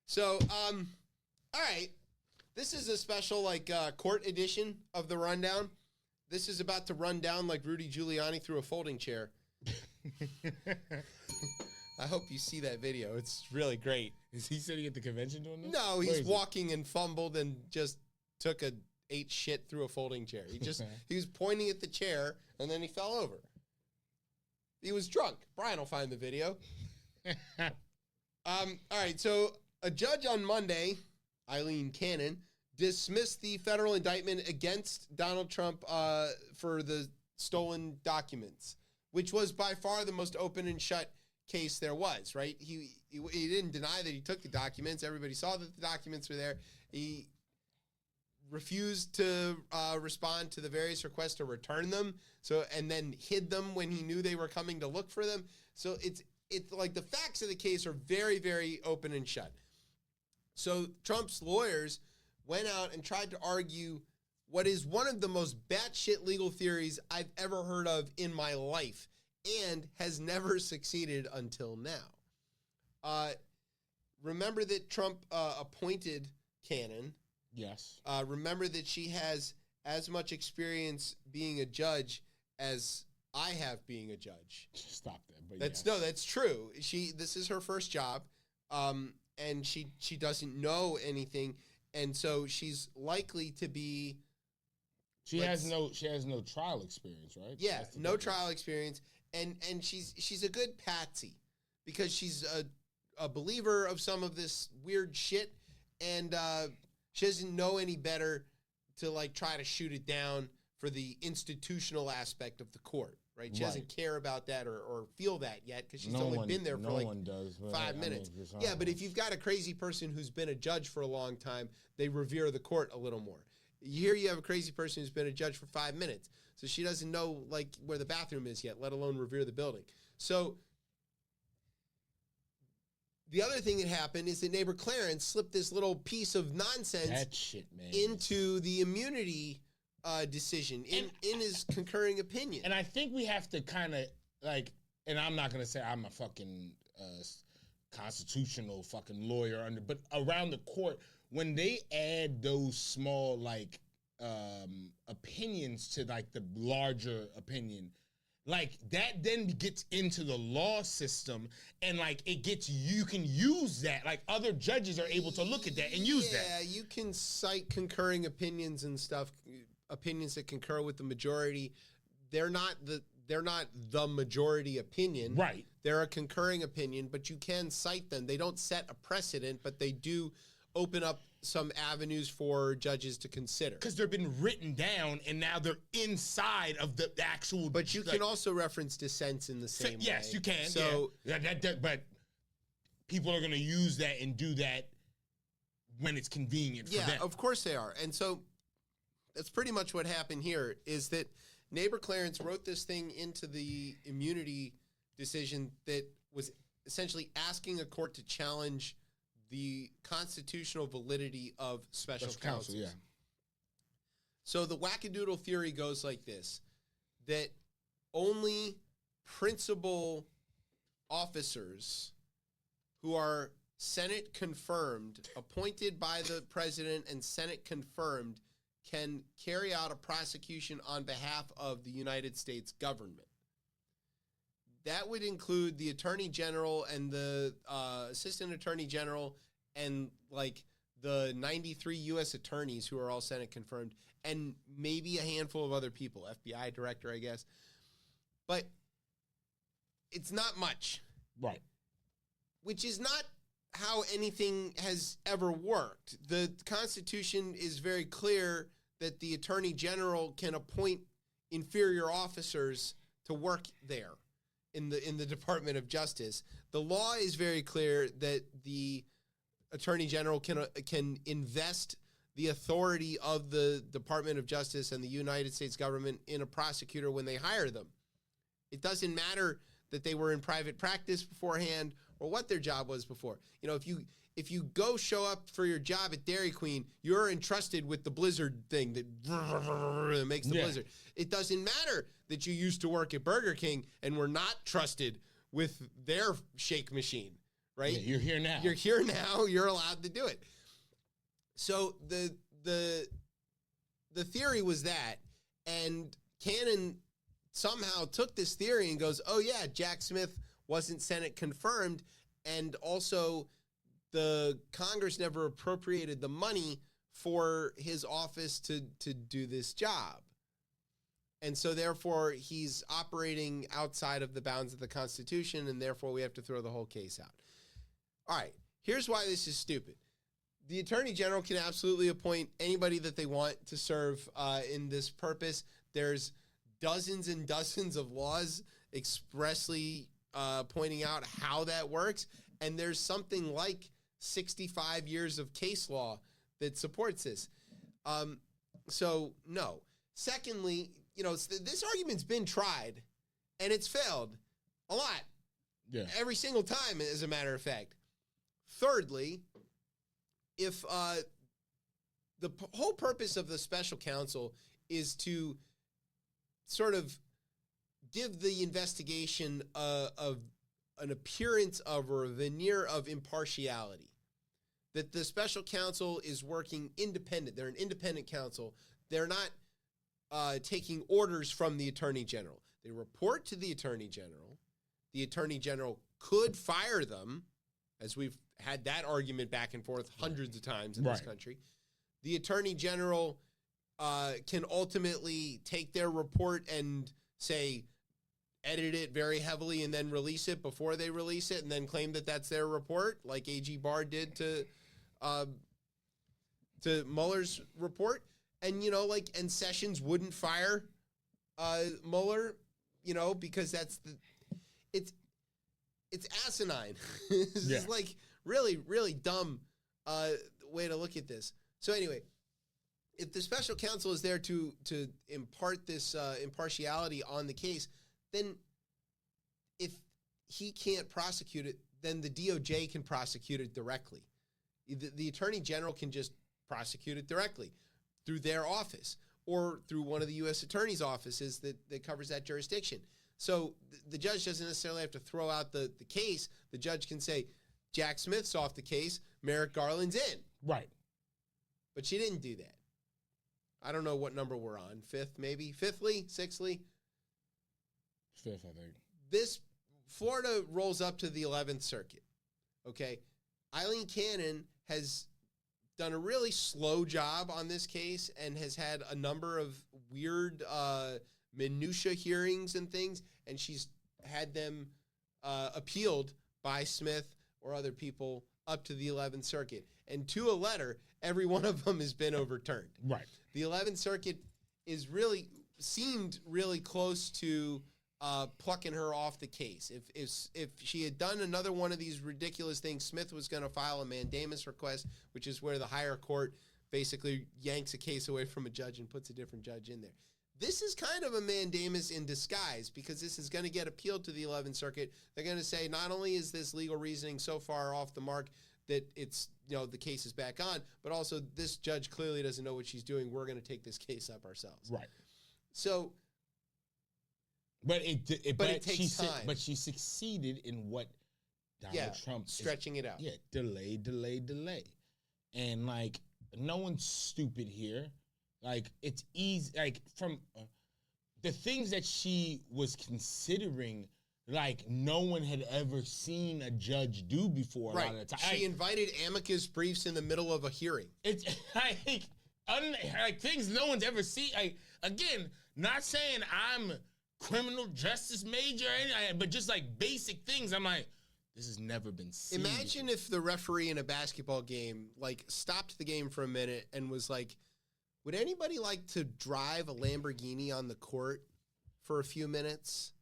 So, all right. This is a special, court edition of The Rundown. This is about to run down like Rudy Giuliani through a folding chair. I hope you see that video. It's really great. Is he sitting at the convention doing this? No, Where he's is he? walking and fumbled and just ate shit through a folding chair. He was pointing at the chair and then he fell over. He was drunk. Brian will find the video. All right, so a judge on Monday, Eileen Cannon, dismissed the federal indictment against Donald Trump for the stolen documents, which was by far the most open and shut case there was, right? He didn't deny that he took the documents. Everybody saw that the documents were there. He refused to respond to the various requests to return them, and then hid them when he knew they were coming to look for them. So it's like the facts of the case are very, very open and shut. So Trump's lawyers went out and tried to argue what is one of the most batshit legal theories I've ever heard of in my life and has never succeeded until now. Remember that Trump appointed Cannon. Yes. Remember that she has as much experience being a judge as I have being a judge. Stop that. But That's yes. no, that's true. This is her first job, and she doesn't know anything, and so she's likely to be. She has no trial experience, right? Yeah, That's the no difference. trial experience, and she's a good patsy because she's a believer of some of this weird shit, and she doesn't know any better to try to shoot it down for the institutional aspect of the court, right? She doesn't care about that or feel that yet because she's only been there for one does, but 5 minutes. Yeah, but if you've got a crazy person who's been a judge for a long time, they revere the court a little more. Here you have a crazy person who's been a judge for 5 minutes, so she doesn't know where the bathroom is yet, let alone revere the building. So the other thing that happened is that neighbor Clarence slipped this little piece of nonsense that shit, man, into the immunity decision, in his concurring opinion. And I think we have to kind of like, and I'm not gonna say I'm a fucking constitutional fucking lawyer but around the court, when they add those small like opinions to like the larger opinion, like that then gets into the law system, and like it gets, you can use that, like other judges are able to look at that and use that. Yeah, you can cite concurring opinions and stuff, opinions that concur with the majority. They're not the majority opinion. Right. They're a concurring opinion, but you can cite them. They don't set a precedent, but they do open up some avenues for judges to consider. Because they've been written down, and now they're inside of the actual. But you can also reference dissents in the same way. Yes, you can. So, yeah. But people are going to use that and do that when it's convenient for them. Yeah, of course they are. And so that's pretty much what happened here, is that Neighbor Clarence wrote this thing into the immunity decision that was essentially asking a court to challenge the constitutional validity of special counsels. Yeah. So the wackadoodle theory goes like this, that only principal officers who are Senate confirmed, appointed by the president and Senate confirmed, can carry out a prosecution on behalf of the United States government. That would include the Attorney General and the Assistant Attorney General and like the 93 U.S. attorneys who are all Senate confirmed, and maybe a handful of other people, FBI director, I guess. But it's not much. Right. Which is not how anything has ever worked. The Constitution is very clear that the Attorney General can appoint inferior officers to work there in the Department of Justice. The law is very clear that the Attorney General can invest the authority of the Department of Justice and the United States government in a prosecutor when they hire them. It doesn't matter that they were in private practice beforehand or what their job was before. You know, if you go show up for your job at Dairy Queen, you're entrusted with the blizzard thing that makes the blizzard. It doesn't matter that you used to work at Burger King and were not trusted with their shake machine, right? Yeah, you're here now. You're here now. You're allowed to do it. So the theory was that, and Cannon somehow took this theory and goes, oh yeah, Jack Smith wasn't Senate confirmed, and also the Congress never appropriated the money for his office to do this job. And so therefore he's operating outside of the bounds of the Constitution, and therefore we have to throw the whole case out. All right, here's why this is stupid. The Attorney General can absolutely appoint anybody that they want to serve in this purpose. There's dozens and dozens of laws expressly pointing out how that works, and there's something like 65 years of case law that supports this. So, no. Secondly, you know, this argument's been tried, and it's failed a lot. Yeah. Every single time, as a matter of fact. Thirdly, if the whole purpose of the special counsel is to sort of give the investigation of an appearance of or a veneer of impartiality, that the special counsel is working independent. They're an independent counsel. They're not taking orders from the Attorney General. They report to the Attorney General. The Attorney General could fire them, as we've had that argument back and forth hundreds of times in this country. The Attorney General can ultimately take their report and say, edit it very heavily and then release it before they release it, and then claim that that's their report, like A.G. Barr did to Mueller's report. And, you know, like, and Sessions wouldn't fire Mueller, you know, because it's asinine. This is like really, really dumb way to look at this. So anyway, if the special counsel is there to impart this impartiality on the case, then if he can't prosecute it, then the DOJ can prosecute it directly. The Attorney General can just prosecute it directly through their office. or through one of the U.S. Attorney's offices that covers that jurisdiction. So the judge doesn't necessarily have to throw out the case. The judge can say, Jack Smith's off the case, Merrick Garland's in. Right. But she didn't do that. I don't know what number we're on. Fifth, maybe? Fifthly? Sixthly? Fifth, I think. This, Florida rolls up to the 11th Circuit. Okay? Eileen Cannon has done a really slow job on this case and has had a number of weird minutia hearings and things, and she's had them appealed by Smith or other people up to the 11th Circuit. And to a letter, every one of them has been overturned. Right. The 11th Circuit seemed really close to plucking her off the case. If she had done another one of these ridiculous things, Smith was going to file a mandamus request, which is where the higher court basically yanks a case away from a judge and puts a different judge in there. This is kind of a mandamus in disguise because this is going to get appealed to the 11th Circuit. They're going to say not only is this legal reasoning so far off the mark that it's, the case is back on, but also this judge clearly doesn't know what she's doing. We're going to take this case up ourselves. Right. So, but it takes time. But she succeeded in what Donald Trump stretching it out. Yeah, delay. And like no one's stupid here. Like it's easy. Like from the things that she was considering, like no one had ever seen a judge do before. Right. A lot of the time. She invited amicus briefs in the middle of a hearing. It's like things no one's ever seen. Like again, not saying I'm criminal justice major, but just like basic things. I'm like, this has never been seen. Imagine if the referee in a basketball game like stopped the game for a minute and was like, would anybody like to drive a Lamborghini on the court for a few minutes?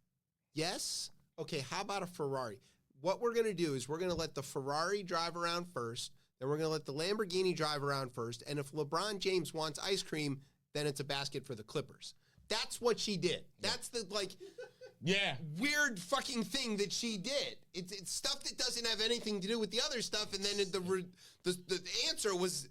Yes? Okay, how about a Ferrari? What we're going to do is we're going to let the Ferrari drive around first, then we're going to let the Lamborghini drive around first, and if LeBron James wants ice cream, then it's a basket for the Clippers. That's what she did. That's the, weird fucking thing that she did. It's stuff that doesn't have anything to do with the other stuff, and then the answer was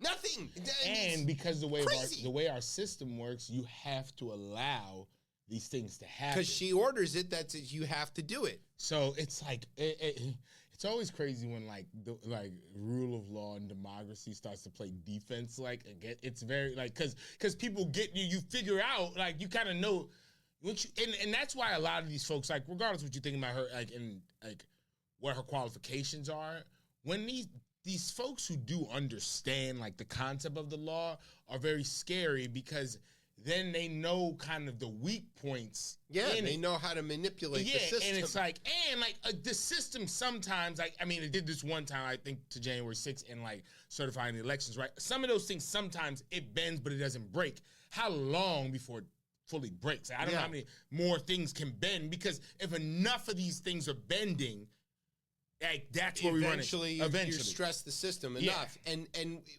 nothing. And because the crazy. way our system works, you have to allow these things to happen. Because she orders it, you have to do it. So it's like it's always crazy when the rule of law and democracy starts to play defense. It's very because people get you figure out you kind of know and that's why a lot of these folks regardless of what you think about her and what her qualifications are, when these folks who do understand the concept of the law are very scary because then they know kind of the weak points. Yeah, they know how to manipulate the system. And it's the system sometimes, it did this one time, I think, to January 6th and certifying the elections, right? Some of those things, sometimes it bends, but it doesn't break. How long before it fully breaks? I don't know how many more things can bend, because if enough of these things are bending, that's where we run it. Eventually, you stress the system enough, and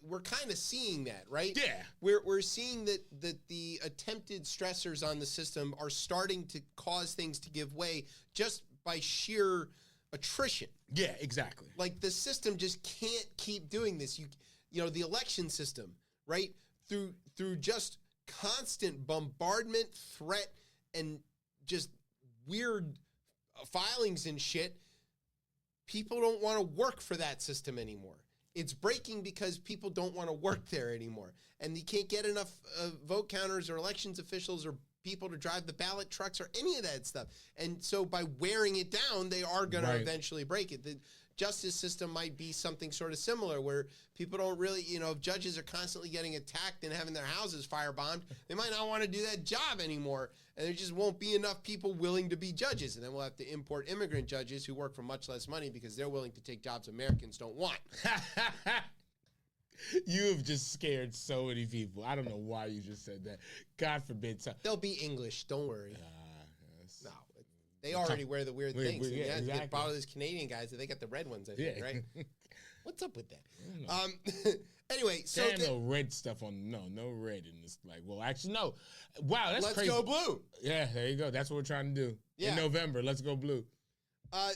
we're kind of seeing that, right? Yeah, we're seeing that the attempted stressors on the system are starting to cause things to give way just by sheer attrition. Yeah, exactly. The system just can't keep doing this. You know the election system, right? Through just constant bombardment, threat, and just weird filings and shit. People don't want to work for that system anymore. It's breaking because people don't want to work there anymore. And you can't get enough vote counters or elections officials or people to drive the ballot trucks or any of that stuff. And so by wearing it down, they are going to eventually break it. The justice system might be something sort of similar where people don't really, if judges are constantly getting attacked and having their houses firebombed, they might not want to do that job anymore. And there just won't be enough people willing to be judges. And then we'll have to import immigrant judges who work for much less money because they're willing to take jobs Americans don't want. You have just scared so many people. I don't know why you just said that. God forbid. They'll be English. Don't worry. Yes. No. They already wear the weird things. Yeah, exactly. They borrow those Canadian guys. They got the red ones, I think, right? What's up with that? Anyway, so no red stuff on. No red in this. Actually, no. Wow, that's crazy. Let's go blue. Yeah, there you go. That's what we're trying to do. In November, let's go blue.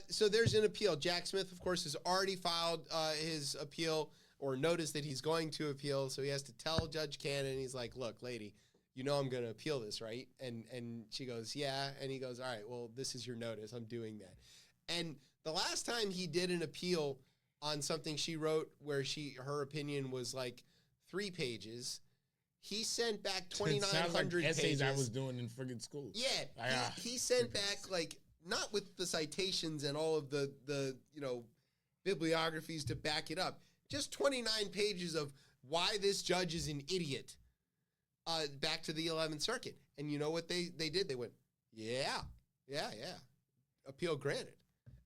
So there's an appeal. Jack Smith, of course, has already filed his appeal or notice that he's going to appeal. So he has to tell Judge Cannon, he's like, look, lady, you know I'm going to appeal this, right? And she goes, yeah. And he goes, all right, well, this is your notice. I'm doing that. And the last time he did an appeal on something she wrote where her opinion was like 3 pages, he sent back 2,900 essays pages. I was doing in friggin' school. Yeah, he sent back like, not with the citations and all of the bibliographies to back it up, just 29 pages of why this judge is an idiot. Back to the 11th Circuit. And you know what they did? They went, yeah. Appeal granted.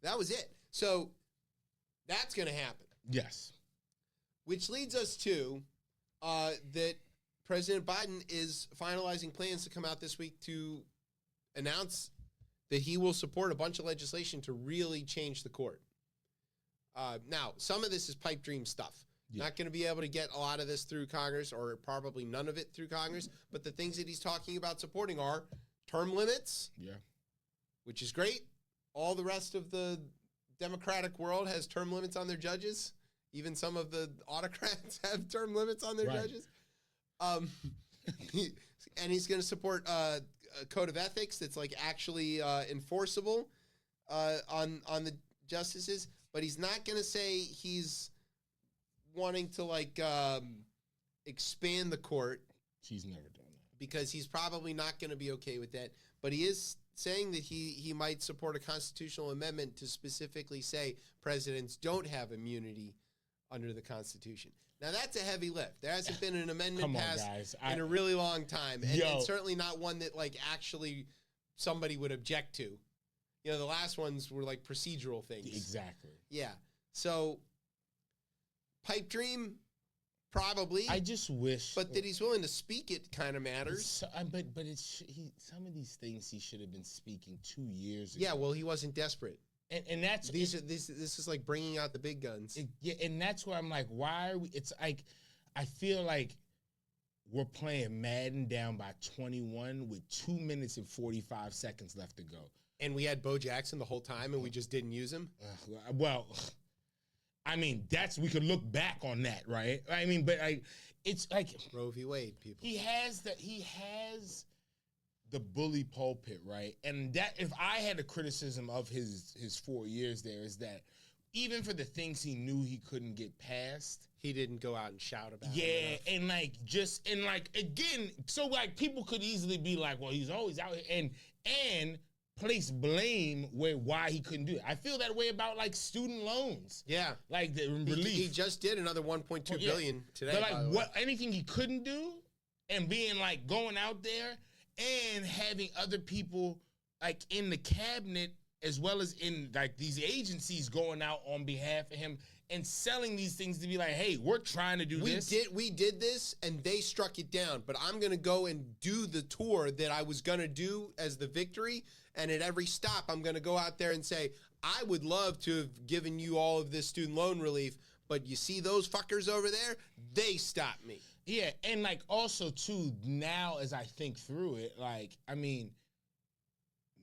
That was it. So that's going to happen. Yes. Which leads us to that President Biden is finalizing plans to come out this week to announce that he will support a bunch of legislation to really change the court. Now, some of this is pipe dream stuff. Yeah. Not going to be able to get a lot of this through Congress, or probably none of it through Congress. But the things that he's talking about supporting are term limits, which is great. All the rest of the democratic world has term limits on their judges. Even some of the autocrats have term limits on their judges. And he's going to support a code of ethics that's like actually enforceable on the justices. But he's not going to say he's wanting to like expand the court. She's never done that. Because he's probably not going to be okay with that. But he is saying that he might support a constitutional amendment to specifically say presidents don't have immunity under the Constitution. Now, that's a heavy lift. There hasn't been an amendment passed in a really long time. And certainly not one that like actually somebody would object to. You know, the last ones were like procedural things. Exactly. Yeah. So, pipe dream, probably. I just wish. But that he's willing to speak it kind of matters. But some of these things he should have been speaking 2 years ago. Yeah, well, he wasn't desperate. And that's this is like bringing out the big guns. And that's where I'm like, why are we? It's like I feel like we're playing Madden down by 21 with 2 minutes and 45 seconds left to go. And we had Bo Jackson the whole time, and we just didn't use him. Well, I mean, we could look back on that, right? I mean, but it's like Roe v. Wade, people. He has the bully pulpit, right? And that, if I had a criticism of his 4 years there, is that even for the things he knew he couldn't get past, he didn't go out and shout about it. Yeah, and again, so like people could easily be like, well, he's always out here and place blame why he couldn't do it. I feel that way about like student loans. Yeah, like the relief. He just did another 1.2 billion today. But like anything he couldn't do, and being like going out there and having other people like in the cabinet as well as in like these agencies going out on behalf of him and selling these things to be like, hey, we're trying to do this. We did this and they struck it down, but I'm going to go and do the tour that I was going to do as the victory. And at every stop, I'm going to go out there and say, I would love to have given you all of this student loan relief, but you see those fuckers over there? They stopped me. Yeah, and like also too, now as I think through it, like, I mean,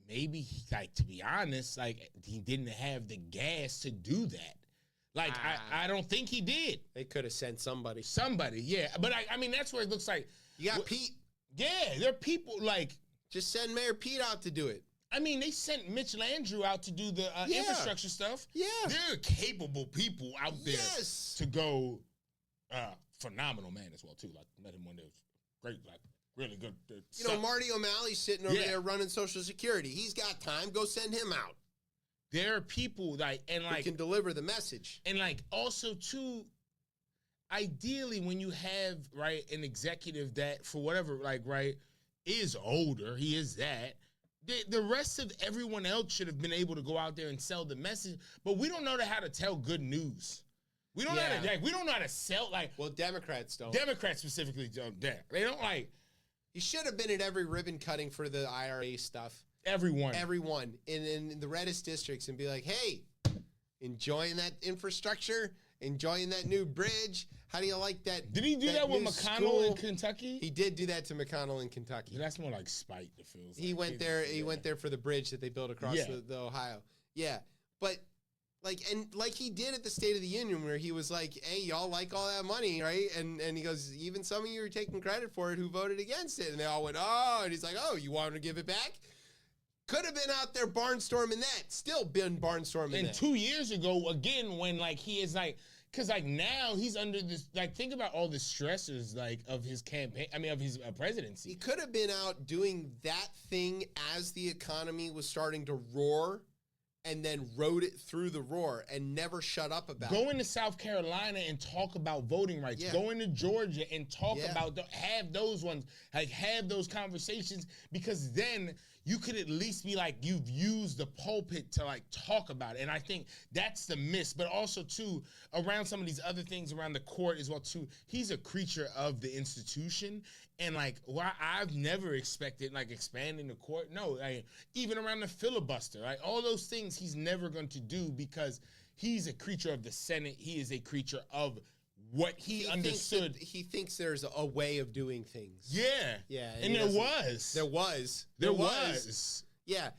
maybe like, to be honest, like he didn't have the gas to do that. Like, I don't think he did. They could have sent somebody. Yeah. But I mean, that's where it looks like. You got Pete. Yeah, there are people like. Just send Mayor Pete out to do it. I mean, they sent Mitch Landrieu out to do the infrastructure stuff. Yeah. There are capable people out there to go. Phenomenal man as well, too. Like, met him one day. Great, like, really good. You know, Marty O'Malley's sitting over there running Social Security. He's got time. Go send him out. There are people who can deliver the message. And like also too, ideally when you have an executive that for whatever is older, he is that. The rest of everyone else should have been able to go out there and sell the message, but we don't know how to tell good news. We don't know how to we don't know how to sell Well, Democrats don't. Democrats specifically don't. They don't like. You should have been at every ribbon cutting for the IRA stuff. Everyone in the reddest districts and be like, hey, enjoying that infrastructure, enjoying that new bridge. How do you like that? Did he do that with McConnell in Kentucky? He did do that to McConnell in Kentucky. Yeah, that's more like spite. It feels. He went there. He went there for the bridge that they built across the Ohio. Yeah, but Like he did at the State of the Union, where he was like, "Hey, y'all like all that money, right?" And he goes, "Even some of you are taking credit for it who voted against it." And they all went, "Oh," and he's like, "Oh, you want to give it back?" Could have been out there barnstorming that. Still been barnstorming And that. 2 years ago, again, when like he is like, because like now he's under this, like think about all the stressors like of his campaign. I mean, of his presidency. He could have been out doing that thing as the economy was starting to roar, and then rode it through the roar and never shut up about it. Going to South Carolina and talk about voting rights. Yeah. Going to Georgia and talk Yeah. about, have those ones, like have those conversations, because then you could at least be like, you've used the pulpit to like talk about it. And I think that's the miss, but also too, around some of these other things around the court as well too, he's a creature of the institution. And like, why I've never expected like expanding the court. No, like, even around the filibuster, right? All those things he's never going to do because he's a creature of the Senate. He is a creature of what he understood. He thinks there's a way of doing things. Yeah. Yeah. And he there doesn't- was. There was. Yeah.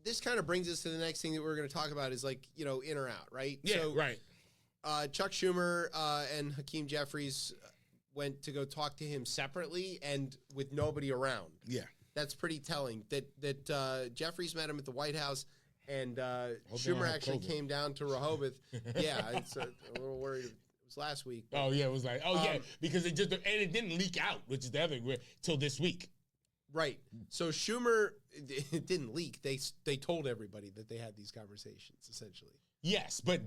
This kind of brings us to the next thing that we're going to talk about is like, you know, in or out, right? Yeah, So, right. Chuck Schumer and Hakeem Jeffries went to go talk to him separately and with nobody around. Yeah. That's pretty telling. That Jeffries met him at the White House, and they don't Schumer have actually COVID. came down to Rehoboth. Yeah, it's a little worried. It was last week. but- Oh, yeah, it was like, because it just, and it didn't leak out, which is the other thing, till this week. Right. So Schumer, it didn't leak. They told everybody that they had these conversations, essentially. Yes, but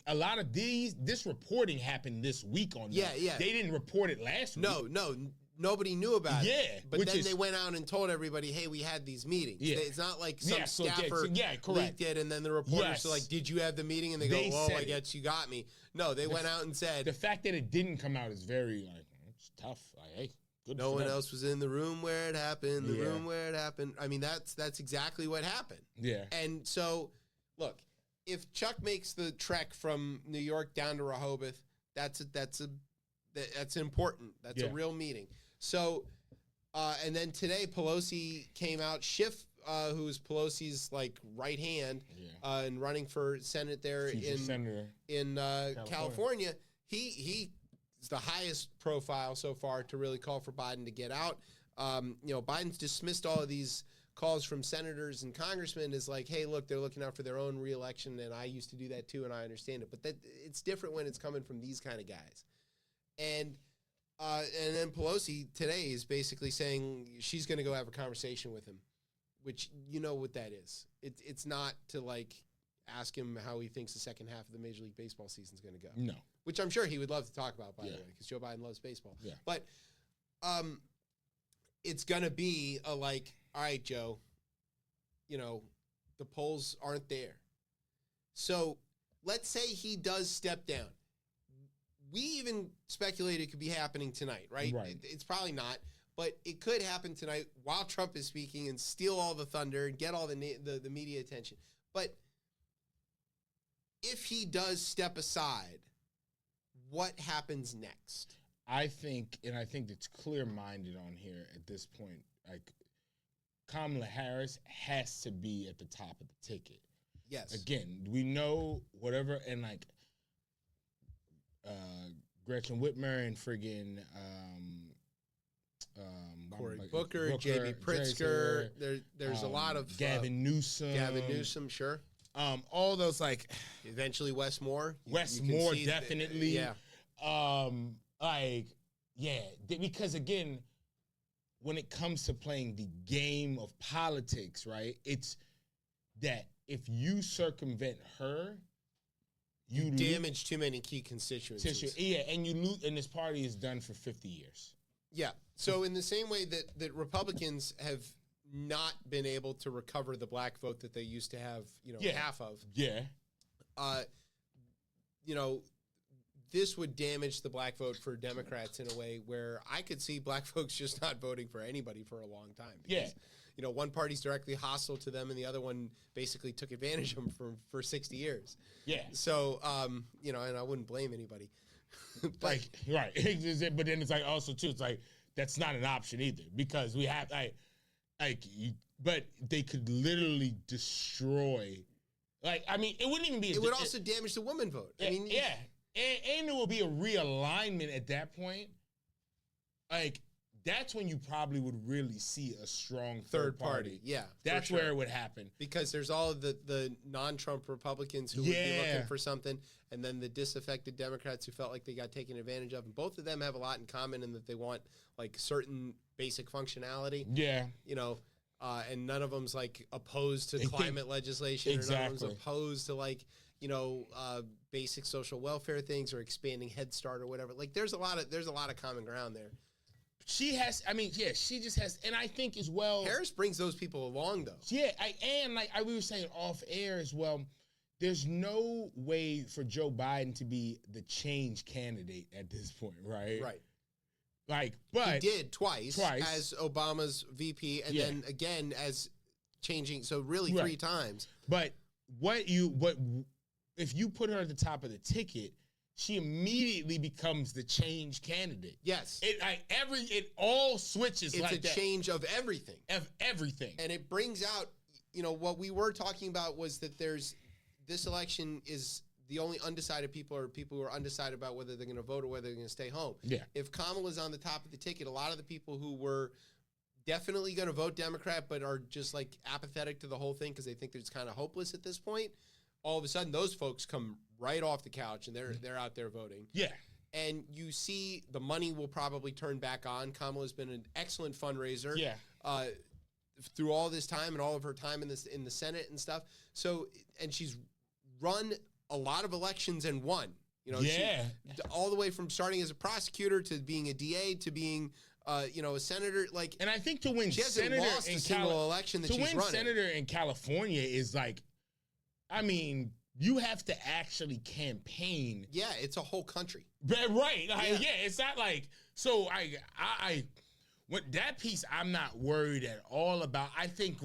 a lot of this reporting happened this week on Yeah, them. yeah. They didn't report it last week. No, nobody knew about it. Yeah, But which then is- they went out and told everybody, hey, we had these meetings. Yeah. It's not like some Yeah, so, yeah, staffer so, yeah, correct. leaked it and then the reporters are like, Yes. did you have the meeting? And they They go, oh, said I it. guess you got me. No, they went out and said, The fact that it didn't come out is very, like, it's tough. Like, hey, good no for one them. else was in the room where it happened, the Yeah. room where it happened. I mean, that's exactly what happened. Yeah. And so, look, if Chuck makes the trek from New York down to Rehoboth, that's important. That's a Yeah. real meeting. So, and then today Pelosi came out. Schiff, who is Pelosi's like right hand, Yeah. and running for Senate there Future senator. in California, he is the highest profile so far to really call for Biden to get out. Biden's dismissed all of these calls from senators and congressmen as like, hey, look, they're looking out for their own reelection, and I used to do that too, and I understand it. But that it's different when it's coming from these kind of guys. And then Pelosi today is basically saying she's going to go have a conversation with him, which you know what that is. It's not to like ask him how he thinks the second half of the Major League Baseball season is going to go. No. Which I'm sure he would love to talk about, by the Yeah. way, because Joe Biden loves baseball. Yeah. But it's going to be a like, all right, Joe, the polls aren't there. So let's say he does step down. We even speculated it could be happening tonight, right? Right. It's probably not, but it could happen tonight while Trump is speaking and steal all the thunder and get all the media attention. But if he does step aside, what happens next? I think it's clear-minded on here at this point. Like, Kamala Harris has to be at the top of the ticket. Yes. Again, we know whatever, and like Gretchen Whitmer and friggin' Cory Booker, J.B. Pritzker. There's a lot of Gavin Newsom. Gavin Newsom, sure. All those like Eventually Wes Moore. Wes You can Moore see definitely. Yeah. Because again, when it comes to playing the game of politics, right? It's that if you circumvent her, you Damage too many key constituencies. and you lose, and this party is done for 50 years. Yeah. So in the same way that Republicans have not been able to recover the black vote that they used to have, half of, Yeah. this would damage the black vote for Democrats in a way where I could see black folks just not voting for anybody for a long time. Because, one party's directly hostile to them and the other one basically took advantage of them for 60 years. Yeah. So, and I wouldn't blame anybody. But then it's like also too, it's like that's not an option either because we have but they could literally destroy Like, I mean, it wouldn't even be. It would also damage the woman vote. I mean, yeah, and it will be a realignment at that point. Like, that's when you probably would really see a strong third party. Yeah, that's where it would happen. Because there's all of the non-Trump Republicans who would be looking for something, and then the disaffected Democrats who felt like they got taken advantage of. And both of them have a lot in common in that they want like certain basic functionality. Yeah, you know, and none of them's like opposed to climate legislation. Exactly. Or none of them's opposed to like, you know, basic social welfare things or expanding Head Start or whatever. Like there's a lot of common ground there. She has, I mean, yeah, she just has, and I think as well. Harris brings those people along, though. Yeah, we were saying off air as well, there's no way for Joe Biden to be the change candidate at this point, right? Right. Like, but. He did twice as Obama's VP, and then again as changing, so really 3 times. But if you put her at the top of the ticket, she immediately becomes the change candidate. Yes. It all switches like that. It's a change of everything. Of everything. And it brings out, you know, what we were talking about was that this election is the only undecided people are people who are undecided about whether they're going to vote or whether they're going to stay home. Yeah. If Kamala's on the top of the ticket, a lot of the people who were definitely going to vote Democrat but are just like apathetic to the whole thing because they think it's kind of hopeless at this point, all of a sudden those folks come right off the couch and they're out there voting. Yeah. And you see the money will probably turn back on. Kamala's been an excellent fundraiser. Yeah. Through all this time and all of her time in the Senate and stuff. So, and she's run a lot of elections and won. You know, all the way from starting as a prosecutor to being a DA to being you know, a senator. Like, and I think to win senator lost a single election that she's running. To win senator in California is like, I mean, you have to actually campaign. Yeah, it's a whole country. Right. It's not like, so what that piece I'm not worried at all about. I think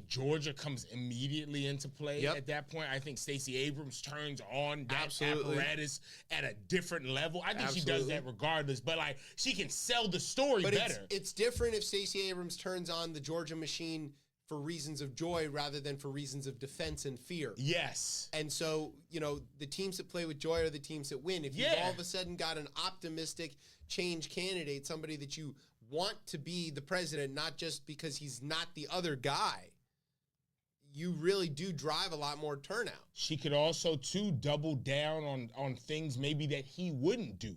Georgia comes immediately into play at that point. I think Stacey Abrams turns on that apparatus at a different level. I think she does that regardless, but like she can sell the story better. It's different if Stacey Abrams turns on the Georgia machine for reasons of joy rather than for reasons of defense and fear. Yes. And so, you know, the teams that play with joy are the teams that win. If you've all of a sudden got an optimistic change candidate, somebody that you want to be the president, not just because he's not the other guy, you really do drive a lot more turnout. She could also, too, double down on things maybe that he wouldn't do.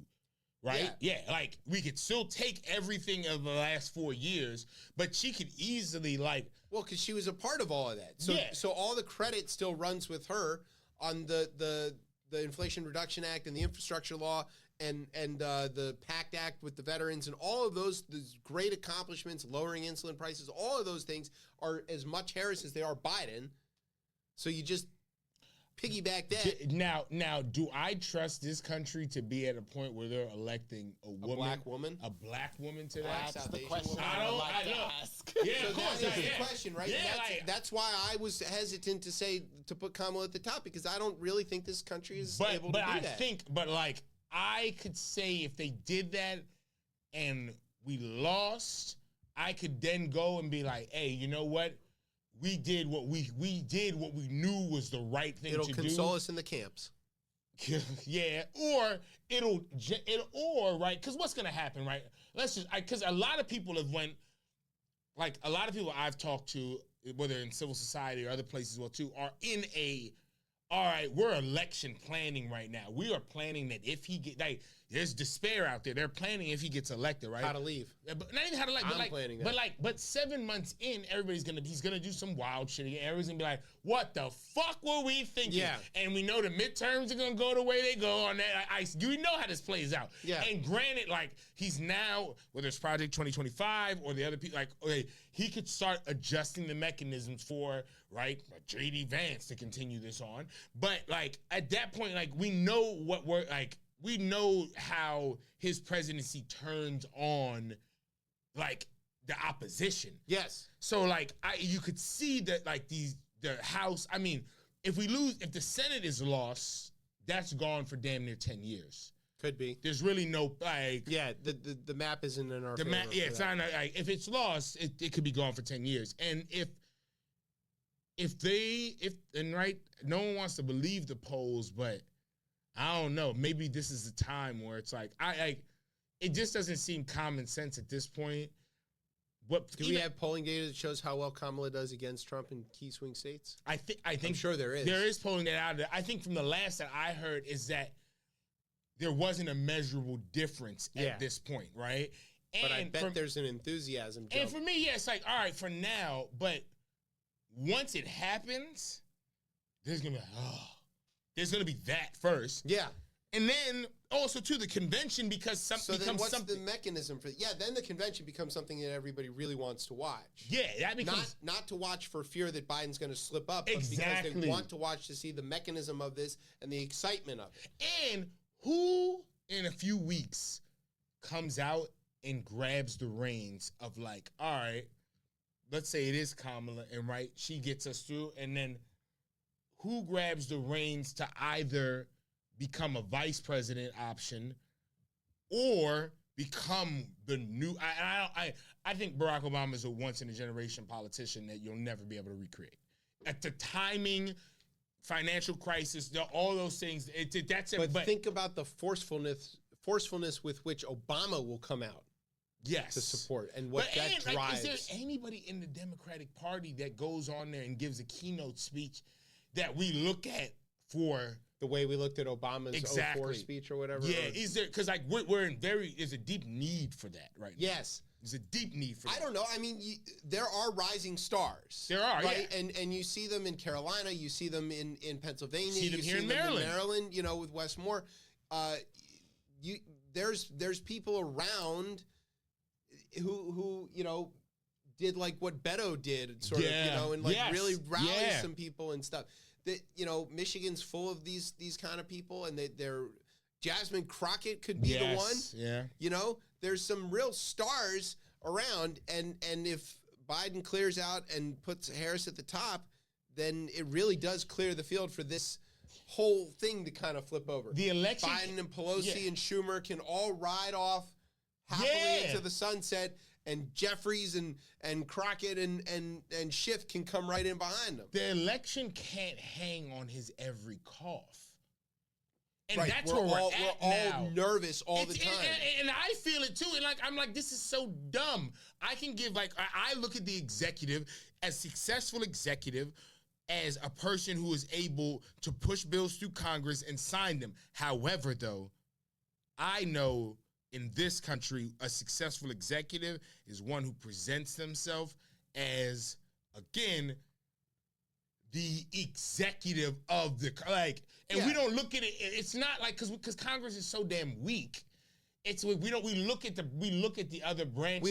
Right? Yeah, like we could still take everything of the last 4 years, but she could easily like... Well, because she was a part of all of that. So all the credit still runs with her on the Inflation Reduction Act and the infrastructure law and the PACT Act with the veterans and all of those great accomplishments, lowering insulin prices, all of those things are as much Harris as they are Biden. So you just piggyback that. Now, do I trust this country to be at a point where they're electing a black woman to that? That's the question I don't ask. Yeah, so of course. That is the question, right? Yeah, that's why I was hesitant to put Kamala at the top because I don't really think this country is able to do that. But I could say if they did that and we lost, I could then go and be like, hey, you know what? We did what we knew was the right thing to do. It'll console us in the camps. Yeah, or right? Because what's gonna happen, right? Because a lot of people have went, like a lot of people I've talked to, whether in civil society or other places as well too, are in all right, we're election planning right now. We are planning that if he get there's despair out there. They're planning if he gets elected, right? How to leave. But not even how to leave. I'm planning that. But 7 months in, he's gonna do some wild shit again. Everybody's gonna be like, what the fuck were we thinking? Yeah. And we know the midterms are gonna go the way they go on that. You know how this plays out. Yeah. And granted, like he's now, whether it's Project 2025 or the other people, like okay, he could start adjusting the mechanisms for J.D. Vance to continue this on. But like at that point, like we know what we're like. We know how his presidency turns on, like, the opposition. Yes. So, like, you could see that, like, the House, I mean, if the Senate is lost, that's gone for damn near 10 years. Could be. There's really no, like... Yeah, the map isn't in our favor. It's not, like, if it's lost, it could be gone for 10 years. And if no one wants to believe the polls, but I don't know. Maybe this is the time where it's like it just doesn't seem common sense at this point. Do we have polling data that shows how well Kamala does against Trump in key swing states? I think I'm sure there is. There is polling data out there. I think from the last that I heard is that there wasn't a measurable difference at this point, right? But I bet there's an enthusiasm jump. And for me, yeah, it's like, all right, for now, but once it happens, there's gonna be that first. Yeah. And then also to the convention becomes something. The mechanism for then the convention becomes something that everybody really wants to watch. Yeah, that becomes not to watch for fear that Biden's going to slip up, exactly. but because they want to watch to see the mechanism of this and the excitement of it. And who in a few weeks comes out and grabs the reins of like, all right, let's say it is Kamala, and right, she gets us through, and then who grabs the reins to either become a vice president option or become the new I think Barack Obama is a once in a generation politician that you'll never be able to recreate. At the timing, financial crisis, all those things, that's it. But think about the forcefulness with which Obama will come out. Yes. To support and what that drives. Like, is there anybody in the Democratic Party that goes on there and gives a keynote speech that we look at for the way we looked at Obama's 04 speech or whatever? Yeah, is there, because like there's a deep need for that right now. Yes. There's a deep need for that. I don't know. I mean, there are rising stars. There are, right? yeah. And you see them in Carolina, you see them in Pennsylvania, see them you here see in them Maryland. in Maryland, with Wes Moore. There's people around who did like what Beto did, sort of, and like really rally some people and stuff. That Michigan's full of these kind of people, and they're Jasmine Crockett could be the one. Yeah. There's some real stars around, and if Biden clears out and puts Harris at the top, then it really does clear the field for this whole thing to kind of flip over. The election, Biden and Pelosi and Schumer can all ride off happily into the sunset, and Jeffries and Crockett and Schiff can come right in behind them. The election can't hang on his every cough. And right. that's we're where all, we're at now. All nervous all the time. And I feel it too. And I'm like, this is so dumb. I can give I look at the executive as successful executive as a person who is able to push bills through Congress and sign them. However, though, I know in this country, a successful executive is one who presents themselves as, again, the executive of the we don't look at it. It's not like because Congress is so damn weak. It's we look at the other branches.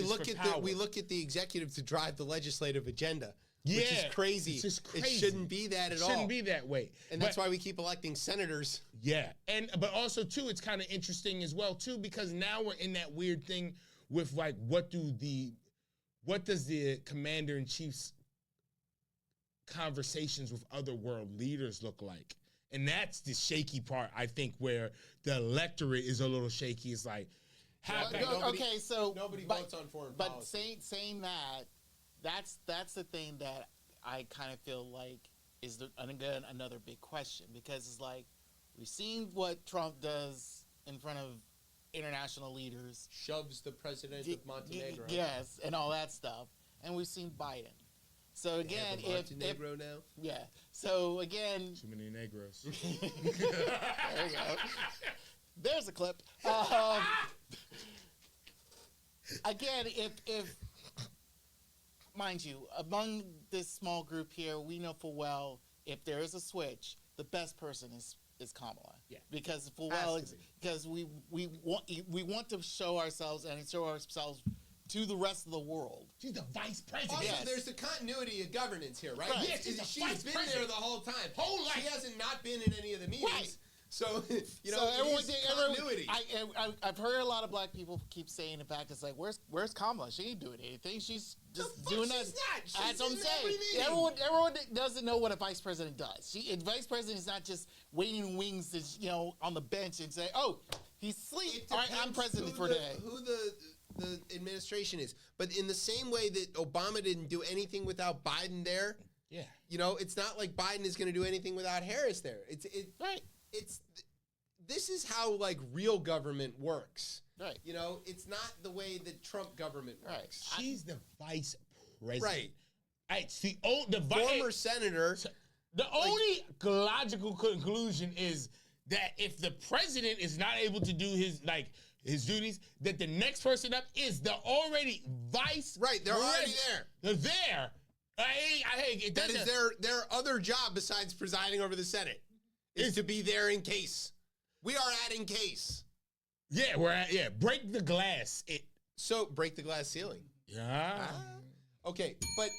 We look at the executive to drive the legislative agenda. Yeah, which is crazy. It's just crazy. It shouldn't be that at all. It shouldn't be that way. And that's why we keep electing senators. Yeah. But also too, it's kind of interesting as well too, because now we're in that weird thing with like what does the commander-in-chief's conversations with other world leaders look like? And that's the shaky part, I think, where the electorate is a little shaky. It's like nobody votes on foreign policy. But saying that's the thing that I kind of feel like is again another big question, because it's like we've seen what Trump does in front of international leaders, shoves the president of Montenegro, yes, and all that stuff, and we've seen Biden. So again, Montenegro now, yeah. So again, too many Negros. There you go. There's a clip. Again, if mind you, among this small group here, we know full well if there is a switch, the best person is Kamala. Yeah. Because because we want to show ourselves to the rest of the world. She's the vice president. Also, yes. There's the continuity of governance here, right? Yes, she's been there the whole time. Whole life. She hasn't not been in any of the meetings. Right. So, continuity. I've heard a lot of black people keep saying, in fact, it's like, where's Kamala? She ain't doing anything. She's just doing that. That's what I'm saying. Everyone doesn't know what a vice president does. A vice president is not just waiting in wings to, on the bench and say, oh, he's asleep. All right, I'm president for today. Who the administration is. But in the same way that Obama didn't do anything without Biden there, Yeah. You know, it's not like Biden is going to do anything without Harris there. Right. This is how like real government works. Right. You know, it's not the way that Trump government works. She's the vice president. Right. It's the Former senator. The only logical conclusion is that if the president is not able to do his duties, that the next person up is the already vice. Right, they're already there. They're there. That is their other job besides presiding over the Senate is to be there in case. We are at in case. Yeah, we're at break the glass. So break the glass ceiling. Yeah. Okay, but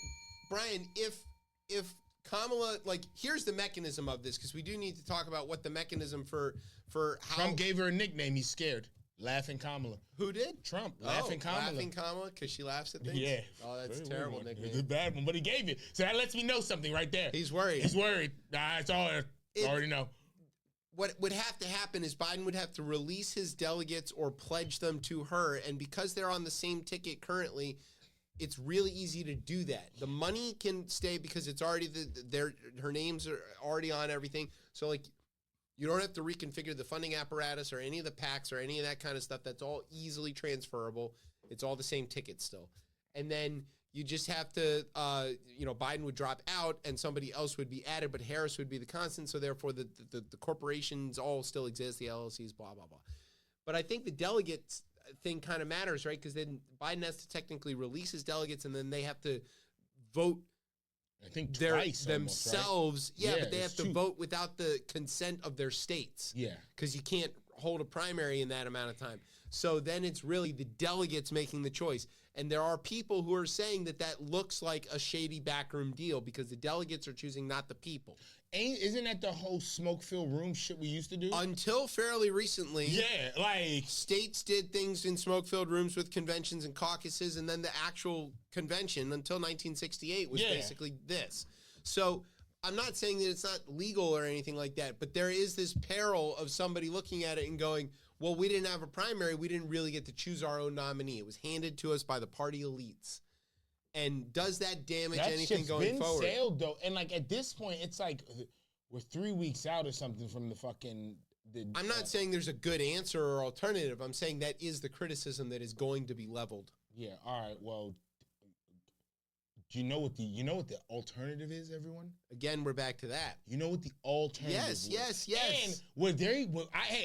Brian, if Kamala, like, here's the mechanism of this, because we do need to talk about what the mechanism for how Trump gave her a nickname. He's scared. Laughing Kamala. Who did? Trump. Laughing Kamala. Laughing Kamala, because she laughs at things? Yeah. Oh, that's a terrible nickname. It's a bad one, but he gave it. So that lets me know something right there. He's worried. He's worried. It's all I already know. What would have to happen is Biden would have to release his delegates or pledge them to her, and because they're on the same ticket currently, it's really easy to do that. The money can stay because it's already her names are already on everything. So like, you don't have to reconfigure the funding apparatus or any of the PACs or any of that kind of stuff. That's all easily transferable. It's all the same ticket still. And then you just have to, Biden would drop out and somebody else would be added, but Harris would be the constant. So therefore, the corporations all still exist, the LLCs, blah, blah, blah. But I think the delegates thing kind of matters, right? Because then Biden has to technically release his delegates, and then they have to vote. I think twice themselves. Almost, right? Yeah, but they have to vote without the consent of their states. Yeah, because you can't hold a primary in that amount of time. So then it's really the delegates making the choice. And there are people who are saying that looks like a shady backroom deal because the delegates are choosing not the people. Isn't that the whole smoke-filled room shit we used to do? Until fairly recently. Yeah, like... States did things in smoke-filled rooms with conventions and caucuses, and then the actual convention until 1968 was basically this. So I'm not saying that it's not legal or anything like that, but there is this peril of somebody looking at it and going, well, we didn't have a primary. We didn't really get to choose our own nominee. It was handed to us by the party elites. And does that damage anything going forward? That shit's been sailed, though. And, like, at this point, it's like we're 3 weeks out or something from the fucking... I'm not saying there's a good answer or alternative. I'm saying that is the criticism that is going to be leveled. Yeah, all right, well... Do you know what the alternative is, everyone? Again, we're back to that. You know what the alternative is? Yes. And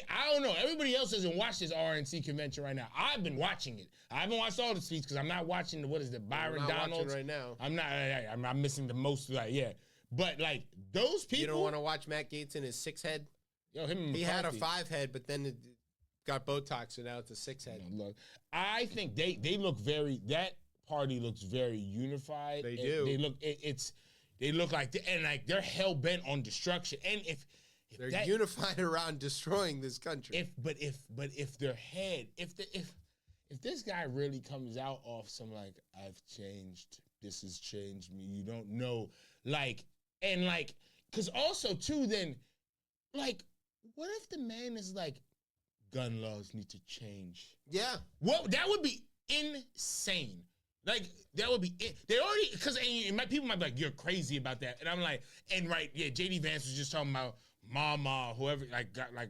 I don't know. Everybody else doesn't watch this RNC convention right now. I've been watching it. I haven't watched all the speeches because I'm not watching Byron Donalds right now. I'm missing the most. But like those people. You don't want to watch Matt Gaetz in his 6-head. Yo, he had a 5-head, but then it got Botox, so now it's a 6-head. Look, I think they look that party looks very unified. They do. They look like they're hell bent on destruction. And if they're unified around destroying this country. If this guy really comes out off some like I've changed, this has changed me. You don't know, because also too then, like, what if the man is like, gun laws need to change? Yeah. Well, that would be insane. Like, that would be it. They already, because people might be like, you're crazy about that. And I'm like, J.D. Vance was just talking about mama, whoever,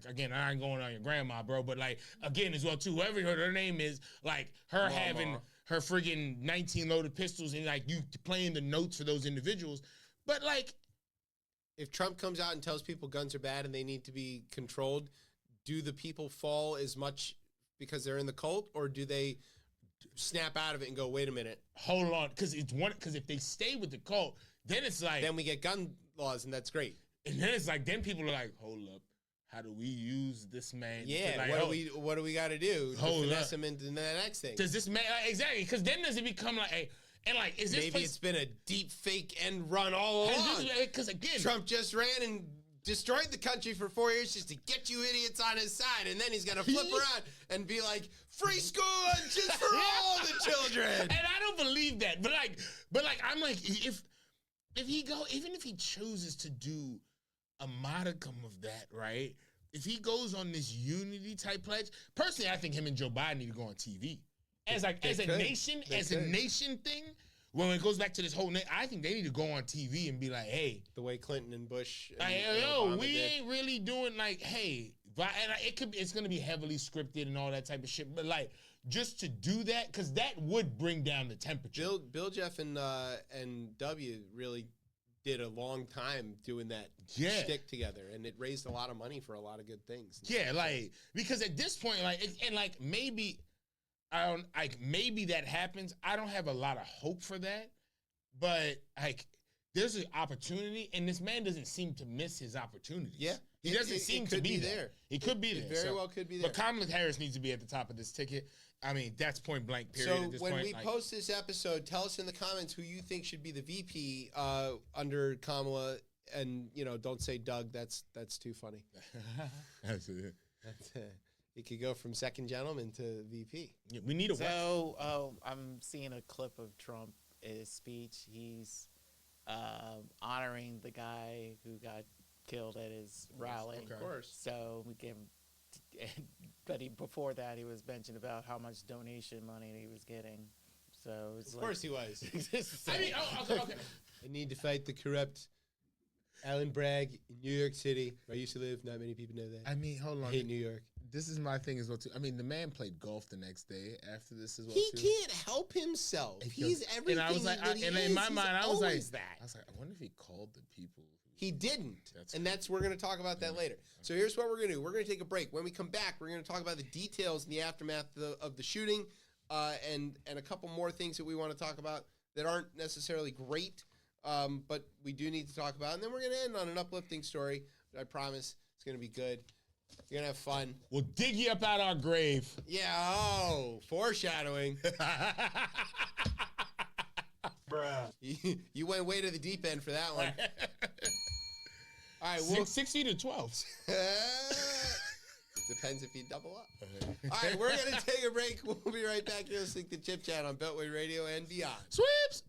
again, I ain't going on your grandma, bro, but like, again, as well, too, whoever her name is, like, her mama having her friggin' 19 loaded pistols and like you playing the notes for those individuals. But like, if Trump comes out and tells people guns are bad and they need to be controlled, do the people fall as much because they're in the cult, or do they snap out of it and go, wait a minute, hold on, because if they stay with the cult, then it's like, then we get gun laws, and that's great. And then it's like, then people are like, hold up, how do we use this man? Yeah, like, what do we got to do to finesse him into the next thing? Does this man exactly? Because then does it become like is this maybe it's been a deep fake end run all along? Because again, Trump just ran and destroyed the country for 4 years just to get you idiots on his side, and then he's gonna flip around and be like, free school just for all the children. And I don't believe that, but I'm like, if even if he chooses to do a modicum of that, right? If he goes on this unity type pledge, personally, I think him and Joe Biden need to go on TV as a nation thing, when it goes back to this whole, I think they need to go on TV and be like, hey, The way Clinton and Bush. we ain't really doing like, hey, it's gonna be heavily scripted and all that type of shit. But like, just to do that, because that would bring down the temperature. Bill, Jeff, and W really did a long time doing that shtick together, and it raised a lot of money for a lot of good things. Yeah, like, because at this point, maybe maybe that happens. I don't have a lot of hope for that, but like, there's an opportunity, and this man doesn't seem to miss his opportunities. Yeah. He doesn't seem to be there. He could be there. It very well could be there. But Kamala Harris needs to be at the top of this ticket. I mean, that's point blank, period. So at this when point. we post this episode, tell us in the comments who you think should be the VP under Kamala, and don't say Doug. That's too funny. That's it. It could go from second gentleman to VP. Yeah, we need a. So I'm seeing a clip of Trump, his speech. He's honoring the guy who got killed at his rally. Of course. So we gave him, but before that, he was mentioning about how much donation money he was getting. So it's Of course he was. I mean, okay. I need to fight the corrupt Alan Bragg in New York City, where I used to live. Not many people know that. I mean, hold on. I hate New York. This is my thing as well too. I mean, the man played golf the next day after this as well. He too. can't help himself. He's everything. And I was like, that he and is. in my mind, I was like, that. I wonder if he called the people. He didn't. That's we're going to talk about that later. So here's what we're going to do. We're going to take a break. When we come back, we're going to talk about the details in the aftermath of the shooting, and a couple more things that we want to talk about that aren't necessarily great, but we do need to talk about. And then we're going to end on an uplifting story. I promise it's going to be good. You're going to have fun. We'll dig you up out our grave. Yeah, foreshadowing. Bruh. You went way to the deep end for that one. All right, 6 feet or 12. Depends if you double up. All right, we're going to take a break. We'll be right back. You're listening to Chip Chat on Beltway Radio and beyond. Sweeps!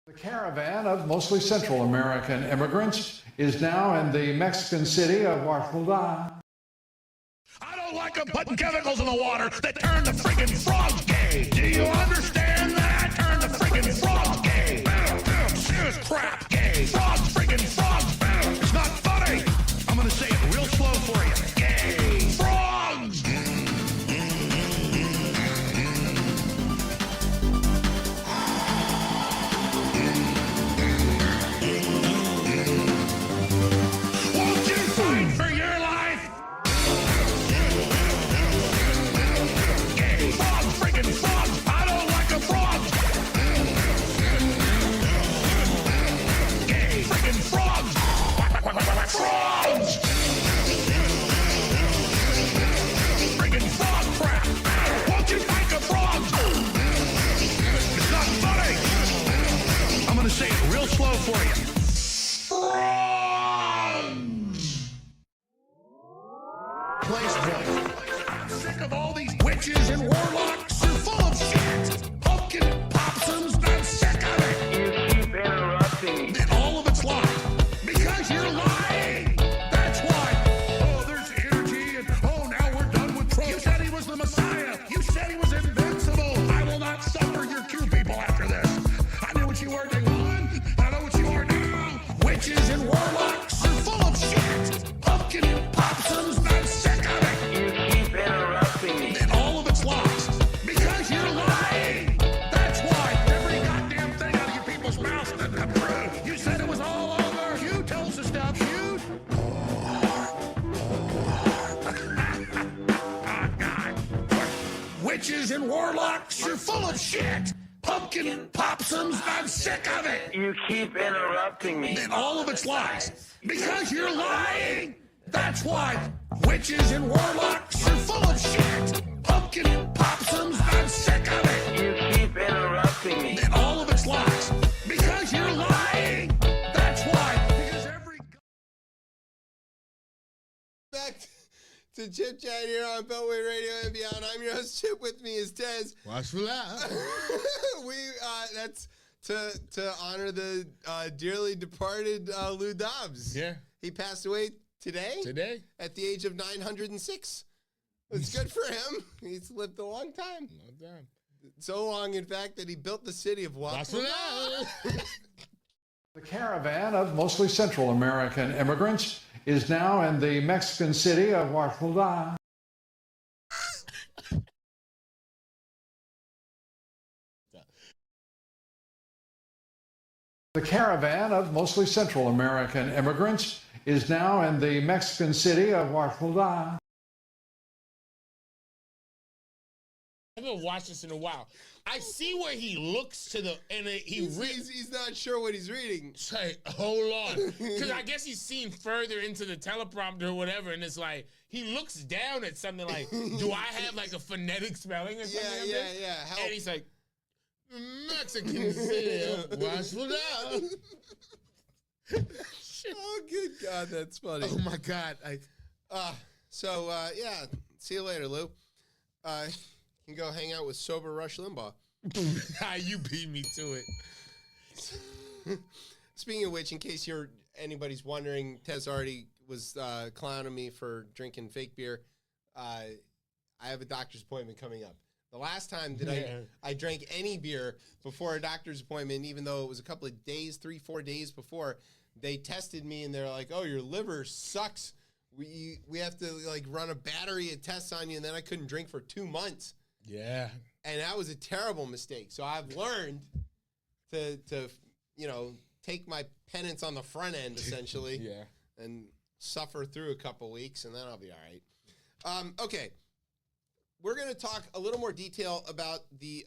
The caravan of mostly Central American immigrants is now in the Mexican city of Guadalajara. I don't like them putting chemicals in the water that turn the friggin' frogs gay. Do you understand that? Turn the friggin' frogs gay. Shit crap gay. Frogs friggin' frogs. It's not funny. I'm gonna say it real slow for you. Gay. Frogs. Won't you fight for your life? Gay. Frogs friggin' frogs. I don't like a frog. Gay. Friggin' frogs. Frogs. Friggin' frog crap. Won't you fight the frogs? It's not funny. I'm gonna say it real slow for you. I'm sick of all these witches and warlocks. You're full of shit. Pumpkin possums. I'm sick of it. You keep interrupting me. And all of it's lying. Because you're lying. That's why. Oh, there's energy and now we're done with Trump. You said he was the Messiah. You said he was invincible. I will not suffer your Q people after this. I knew what you were day one. I know what you are now. Witches and warlocks. You're full of shit. Pumpkin possums. I'm sick of it. You keep interrupting me. And all of it's lies. Because you're lying. That's why every goddamn thing out of your people's mouths doesn't come true. You said it was all over. You told us the stuff. You. Oh, God. Witches and warlocks, you're full of shit. Pumpkin possums, I'm sick of it. You keep interrupting me. And all of it's lies. Because you're lying. That's why witches and warlocks, you're full of shit. Pumpkin possums, I'm sick of it. You keep interrupting me. And all of it's lies. Because you're lying. That's why. Because every. Back to Chip Chat here on Beltway Radio and beyond. I'm your host, Chip. With me is Tez. Watch for that. That's to honor the dearly departed Lou Dobbs. Yeah. He passed away today at the age of 906. It's good for him. He's lived a long time. So long, in fact, that he built the city of Guatemala. The caravan of mostly Central American immigrants is now in the Mexican city of Guatemala. The caravan of mostly Central American immigrants is now in the Mexican city of Guatemala. I haven't watched this in a while. I see where he looks to the and He's not sure what he's reading. Say, hold on, because I guess he's seen further into the teleprompter or whatever, and it's like he looks down at something like, "Do I have like a phonetic spelling or something?" Yeah. Help. And he's like, "Mexican city, watch for that." Oh, good God, that's funny. Oh my God! Yeah. See you later, Lou. You can go hang out with sober Rush Limbaugh. You beat me to it. Speaking of which, in case anybody's wondering, Tez already was clowning me for drinking fake beer. I have a doctor's appointment coming up. The last time that I drank any beer before a doctor's appointment, even though it was a couple of days, 3-4 days before, they tested me and they're like, "Oh, your liver sucks. We have to like run a battery of tests on you," and then I couldn't drink for 2 months. Yeah. And that was a terrible mistake. So I've learned to take my penance on the front end, essentially. Yeah. And suffer through a couple weeks, and then I'll be all right. Okay. We're going to talk a little more detail about the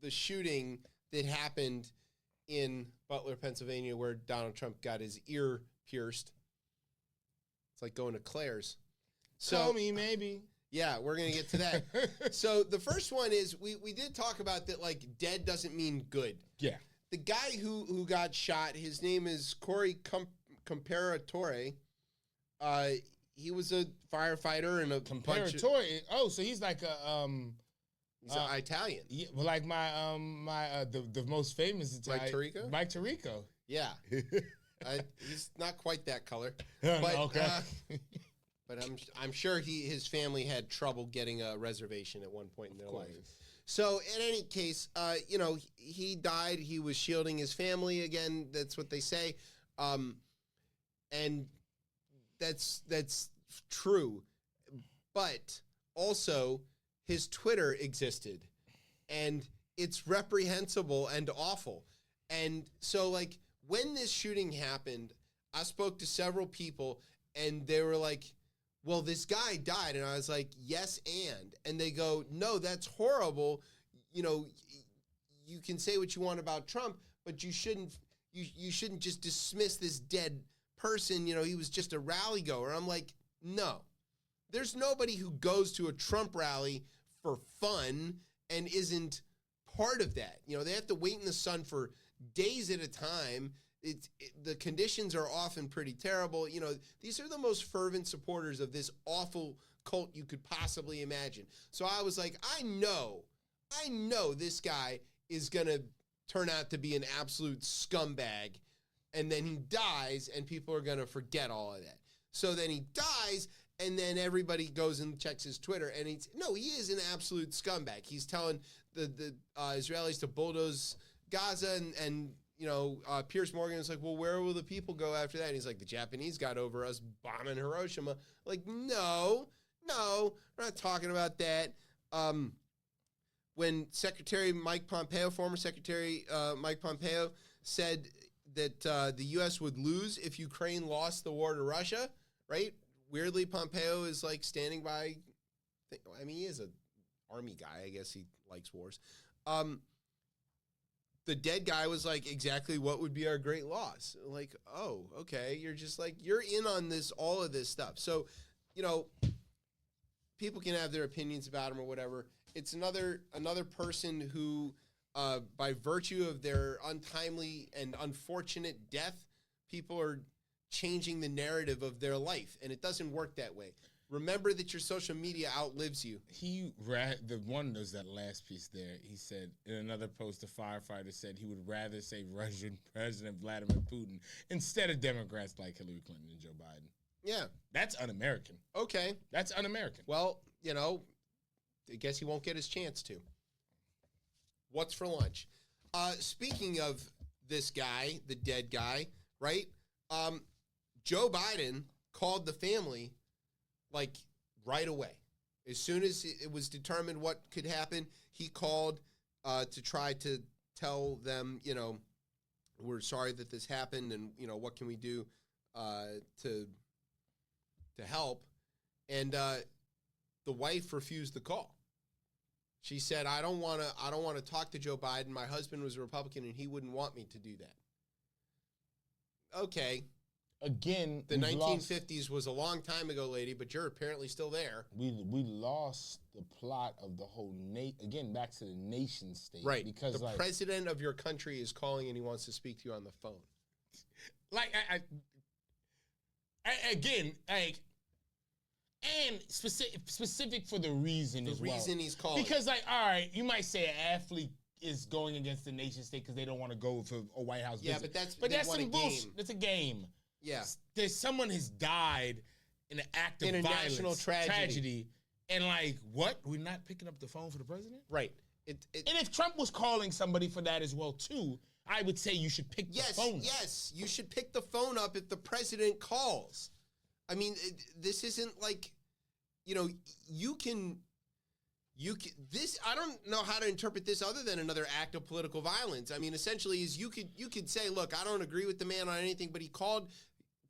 shooting that happened in Butler, Pennsylvania, where Donald Trump got his ear pierced. It's like going to Claire's. Call me, maybe. Yeah, we're going to get to that. So the first one is we did talk about that, like, dead doesn't mean good. Yeah. The guy who got shot, his name is Corey Comparatore. He was a firefighter and a Comparatore. Oh, so he's like a he's an Italian. Yeah, well, like my the most famous Italian, Mike Tirico? Mike Tirico. Yeah. He's not quite that color. But, okay. But I'm sure his family had trouble getting a reservation at one point in their life. So in any case, he died. He was shielding his family. Again, that's what they say, and that's true. But also, his Twitter existed, and it's reprehensible and awful. And so, like, when this shooting happened, I spoke to several people, and they were like, "Well, this guy died," and I was like, "Yes, and they go, "No, that's horrible. You can say what you want about Trump, but you shouldn't just dismiss this dead person. He was just a rally goer." I'm like, "No, there's nobody who goes to a Trump rally for fun and isn't part of that. They have to wait in the sun for days at a time. The conditions are often pretty terrible. These are the most fervent supporters of this awful cult you could possibly imagine." So I was like, I know this guy is going to turn out to be an absolute scumbag. And then he dies and people are going to forget all of that. So then he dies and then everybody goes and checks his Twitter and he is an absolute scumbag. He's telling the Israelis to bulldoze Gaza and Piers Morgan is like, "Well, where will the people go after that?" And he's like, "The Japanese got over us bombing Hiroshima." Like, no, we're not talking about that. When former Secretary Mike Pompeo said that the U.S. would lose if Ukraine lost the war to Russia, right? Weirdly, Pompeo is like standing by. He is an army guy. I guess he likes wars. The dead guy was like, exactly what would be our great loss? Like, oh, okay. You're just like, you're in on all of this stuff. So, people can have their opinions about him or whatever. It's another person who, by virtue of their untimely and unfortunate death, people are changing the narrative of their life. And it doesn't work that way. Remember that your social media outlives you. The one was that last piece there. He said in another post, a firefighter said he would rather say Russian President Vladimir Putin instead of Democrats like Hillary Clinton and Joe Biden. Yeah. That's un-American. Okay. That's un-American. Well, I guess he won't get his chance to. What's for lunch? Speaking of this guy, the dead guy, right? Joe Biden called the family like right away. As soon as it was determined what could happen, he called to try to tell them, we're sorry that this happened, and what can we do to help. And the wife refused the call. She said, I don't want to talk to Joe Biden. My husband was a Republican, and he wouldn't want me to do that. Okay. Again, the 1950s was a long time ago, lady, but you're apparently still there. We lost the plot of the whole again, back to the nation state. Right. Because the president of your country is calling and he wants to speak to you on the phone. And specific for the reason as well. The reason he's calling. Because, all right, you might say an athlete is going against the nation state because they don't want to go for a White House visit. But that's some bullshit. It's a game. Yeah. There's someone has died in an act of violence. National tragedy. And what? We're not picking up the phone for the president? Right. And if Trump was calling somebody for that as well, too, I would say you should pick the phone up. Yes, you should pick the phone up if the president calls. I mean, this isn't like, you can, I don't know how to interpret this other than another act of political violence. I mean, essentially is you could say, look, I don't agree with the man on anything, but he called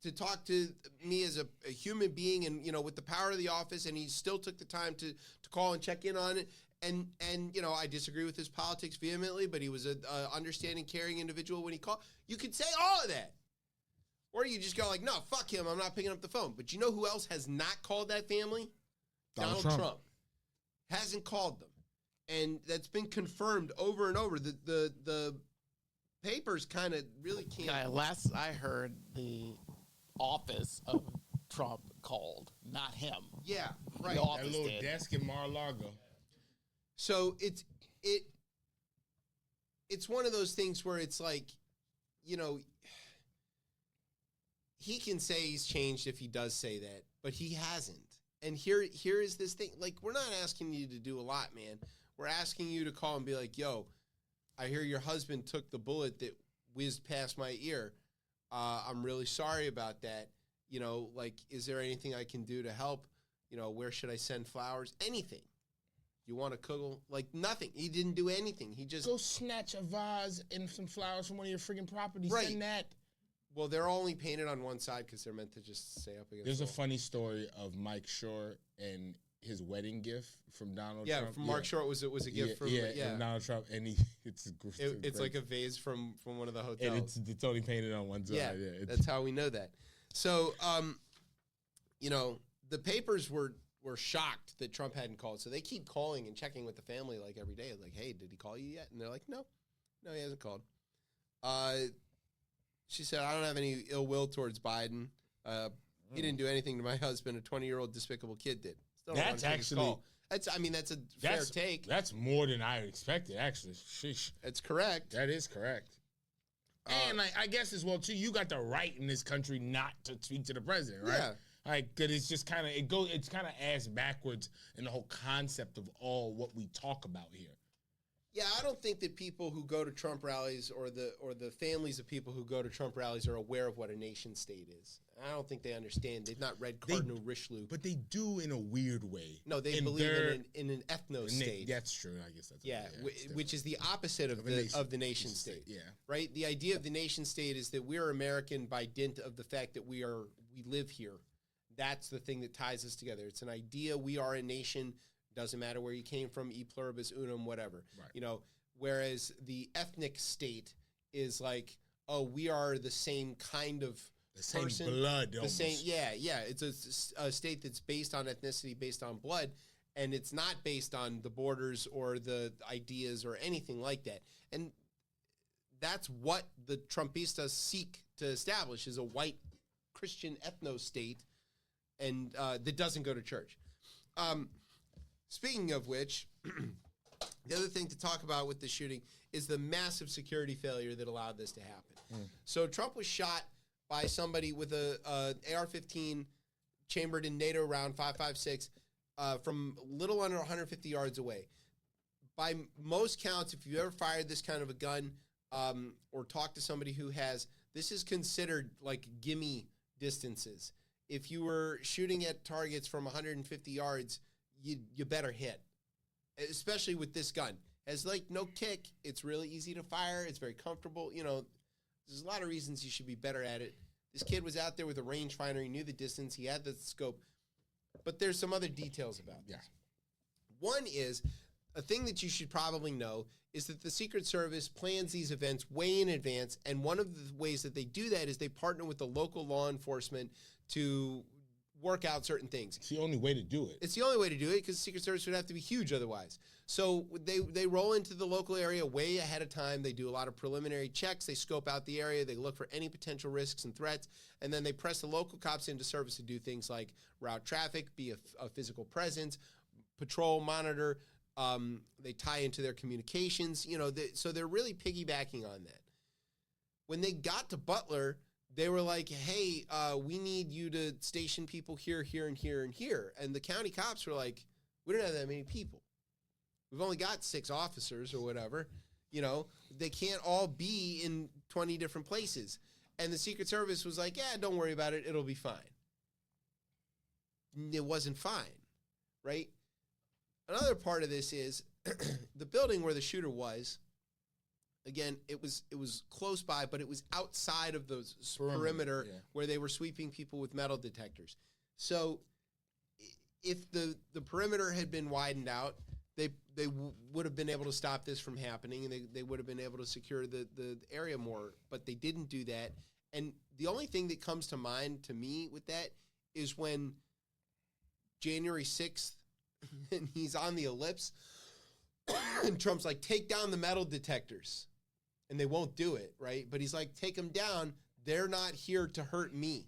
to talk to me as a human being and, with the power of the office, and he still took the time to call and check in on it. And I disagree with his politics vehemently, but he was a understanding, caring individual when he called. You could say all of that. Or you just go like, no, fuck him, I'm not picking up the phone. But you know who else has not called that family? Donald Trump. Hasn't called them. And that's been confirmed over and over. The papers kind of really can't. Last I heard, the office of Trump called, not him. Yeah, right. That little desk in Mar-a-Lago. So it's one of those things where it's like, he can say he's changed if he does say that, but he hasn't. And here is this thing. Like, we're not asking you to do a lot, man. We're asking you to call and be like, yo, I hear your husband took the bullet that whizzed past my ear. I'm really sorry about that. Is there anything I can do to help? Where should I send flowers? Anything. You want to cuddle? Nothing. He didn't do anything. He just... Go snatch a vase and some flowers from one of your friggin' properties. Right. Send that. Well, they're only painted on one side because they're meant to just stay up against. There's a funny story of Mike Short and his wedding gift from Donald Trump. Yeah, from Mark Short was a gift from Donald Trump, and it's like a vase from one of the hotels. And it's only painted on one side. Yeah, that's how we know that. So, the papers were shocked that Trump hadn't called, so they keep calling and checking with the family every day, hey, did he call you yet? And they're like, no, he hasn't called. She said, I don't have any ill will towards Biden. He didn't do anything to my husband. A 20-year-old despicable kid did. That's actually... That's a fair take. That's more than I expected, actually. Sheesh. That's correct. That is correct. And I guess as well, too, you got the right in this country not to speak to the president, right? Yeah. Because it's just kind of, it's kind of ass backwards in the whole concept of all what we talk about here. Yeah, I don't think that people who go to Trump rallies or the families of people who go to Trump rallies are aware of what a nation state is. I don't think they understand. They've not read Cardinal Richelieu. But they do in a weird way. No, they believe in an ethno-state. That's true. I guess that's which is the opposite of the nation state. Yeah. Right? The idea of the nation state is that we're American by dint of the fact that we live here. That's the thing that ties us together. It's an idea. We are a nation. Doesn't matter where you came from, e pluribus unum, whatever. Right. Whereas the ethnic state is like, oh, we are the same kind of same blood. The same, yeah. It's a state that's based on ethnicity, based on blood, and it's not based on the borders or the ideas or anything like that. And that's what the Trumpistas seek to establish, is a white Christian ethno-state, and that doesn't go to church. Speaking of which, the other thing to talk about with the shooting is the massive security failure that allowed this to happen. So Trump was shot by somebody with a AR-15 chambered in NATO round 5.56 from a little under 150 yards away. by most counts, if you ever fired this kind of a gun or talked to somebody who has, this is considered like gimme distances. If you were shooting at targets from 150 yards, you better hit, especially with this gun. Has like no kick. It's really easy to fire. It's very comfortable. You know, there's a lot of reasons you should be better at it. This kid was out there with a rangefinder. He knew the distance. He had the scope. But there's some other details about this. One is, a thing that you should probably know is that the Secret Service plans these events way in advance, and one of the ways that they do that is they partner with the local law enforcement to work out certain things. It's the only way to do it. It's the only way to do it because the Secret Service would have to be huge otherwise. So they roll into the local area way ahead of time. They do a lot of preliminary checks. They scope out the area. They look for any potential risks and threats, and then they press the local cops into service to do things like route traffic, be a physical presence, patrol, monitor. They tie into their communications, you know, so they're really piggybacking on that. When they got to Butler, they were like, hey, we need you to station people here, here, and here, and here. And the county cops were like, we don't have that many people. We've only got 6 officers or whatever. You know, they can't all be in 20 different places. And the Secret Service was like, yeah, don't worry about it. It'll be fine. It wasn't fine, right? Another part of this is the building where the shooter was. Again, it was close by, but it was outside of the perimeter where they were sweeping people with metal detectors. So if the perimeter had been widened out, they would have been able to stop this from happening, and they would have been able to secure the area more, but they didn't do that. And the only thing that comes to mind to me with that is when January 6th, and he's on the ellipse, and Trump's like, take down the metal detectors. And they won't do it, right? But he's like, take them down. They're not here to hurt me.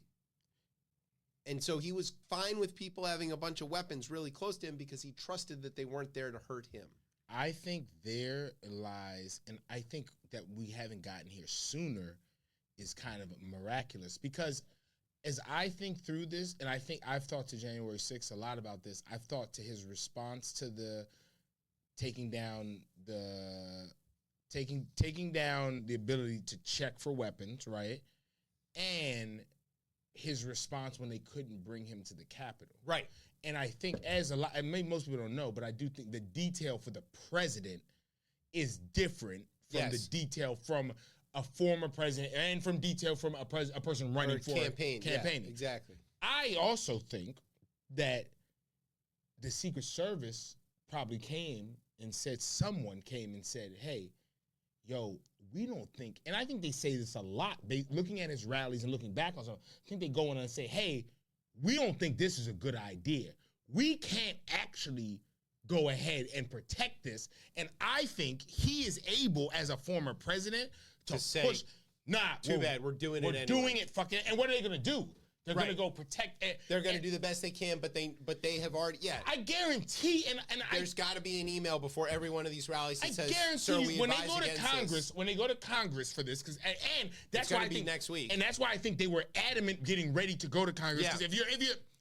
And so he was fine with people having a bunch of weapons really close to him because he trusted that they weren't there to hurt him. I think there lies, and I think that we haven't gotten here sooner is kind of miraculous, because as I think through this, and I think I've thought to January 6th a lot about this, I've thought to his response to the taking down the ability to check for weapons, right? And his response when they couldn't bring him to the Capitol. Right. And I think and maybe most people don't know, but I do think the detail for the president is different from the detail from a former president and from detail from a person running for campaigning. Yeah, exactly. I also think that the Secret Service probably someone came and said, hey, yo, we don't think, and I think they say this a lot, looking at his rallies and looking back on something, I think they go in and say, hey, we don't think this is a good idea. We can't actually go ahead and protect this. And I think he is able, as a former president, to say, push, too bad, we're doing it anyway. We're doing it fucking, and what are they going to do? They're going to go protect it. They're going to do the best they can, but they have already, I guarantee, and there's got to be an email before every one of these rallies that says, sir, we when they go to Congress, when they go to Congress for this, because and that's why I think next week, and that's why I think they were adamant getting ready to go to Congress. Because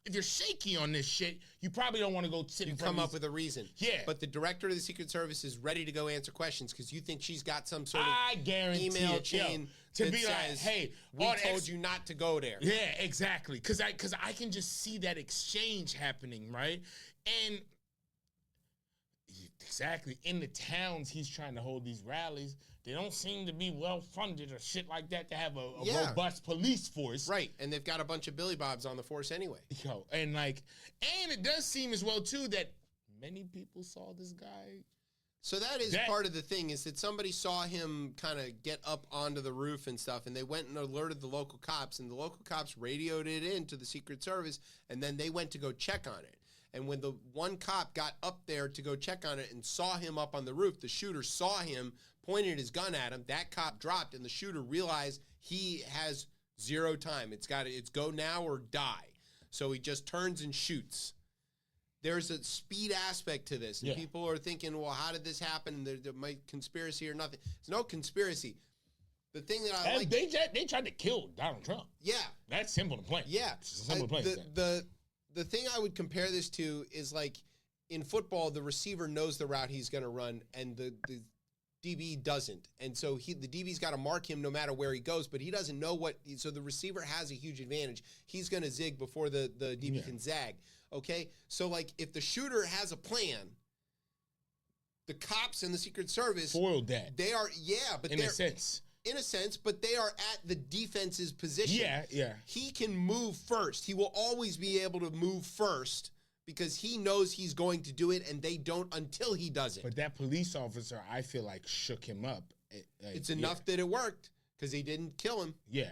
if you're shaky on this shit, you probably don't want to go sit in front of come up with a reason. Yeah. But the director of the Secret Service is ready to go answer questions because you think she's got some sort of email chain to that be says, like, hey, we told you not to go there. Yeah, exactly. Because I can just see that exchange happening, right? And exactly in the towns he's trying to hold these rallies, they don't seem to be well funded or shit like that to have a robust police force. Right. And they've got a bunch of Billy Bobs on the force anyway. Yo, and it does seem as well too that many people saw this guy. So that is part of the thing, is that somebody saw him kind of get up onto the roof and stuff, and they went and alerted the local cops, and the local cops radioed it in to the Secret Service, and then they went to go check on it. And when the one cop got up there to go check on it and saw him up on the roof, the shooter saw him, pointed his gun at him, that cop dropped, and the shooter realized he has zero time. It's go now or die. So he just turns and shoots. There's a speed aspect to this, and people are thinking, well, how did this happen? There might conspiracy or nothing. There's no conspiracy. The thing that I like... They tried to kill Donald Trump. Yeah. That's simple to play. Yeah. It's simple to play. The thing I would compare this to is like in football, the receiver knows the route he's going to run, and the DB doesn't. And so the DB's got to mark him no matter where he goes, but he doesn't know what. So the receiver has a huge advantage. He's going to zig before the DB can zag. Okay? So, like, if the shooter has a plan, the cops and the Secret Service foiled that. They are, but in a sense. In a sense, but they are at the defense's position. Yeah. He can move first. He will always be able to move first because he knows he's going to do it, and they don't until he does it. But that police officer, I feel like, shook him up. It's enough that it worked because he didn't kill him. Yeah.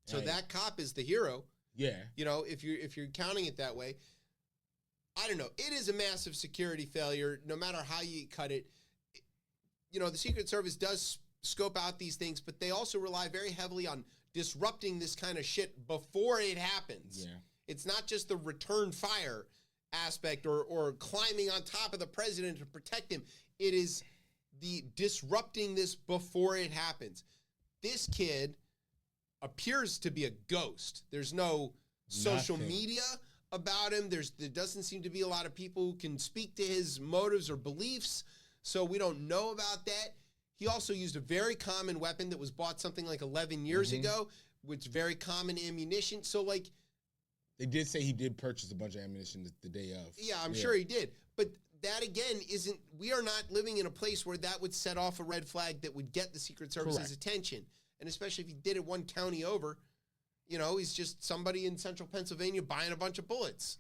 So that cop is the hero. Yeah. You know, if you're counting it that way, I don't know. It is a massive security failure, no matter how you cut it. You know, the Secret Service does scope out these things, but they also rely very heavily on disrupting this kind of shit before it happens. Yeah. It's not just the return fire aspect or climbing on top of the president to protect him. It is the disrupting this before it happens. This kid appears to be a ghost. There's no social media about him. There doesn't seem to be a lot of people who can speak to his motives or beliefs, so we don't know about that. He also used a very common weapon that was bought something like 11 years ago, which is very common ammunition. So, like... They did say he did purchase a bunch of ammunition the day of. Yeah, I'm sure he did. But that, again, isn't... We are not living in a place where that would set off a red flag that would get the Secret Service's attention. And especially if he did it one county over, you know, he's just somebody in central Pennsylvania buying a bunch of bullets.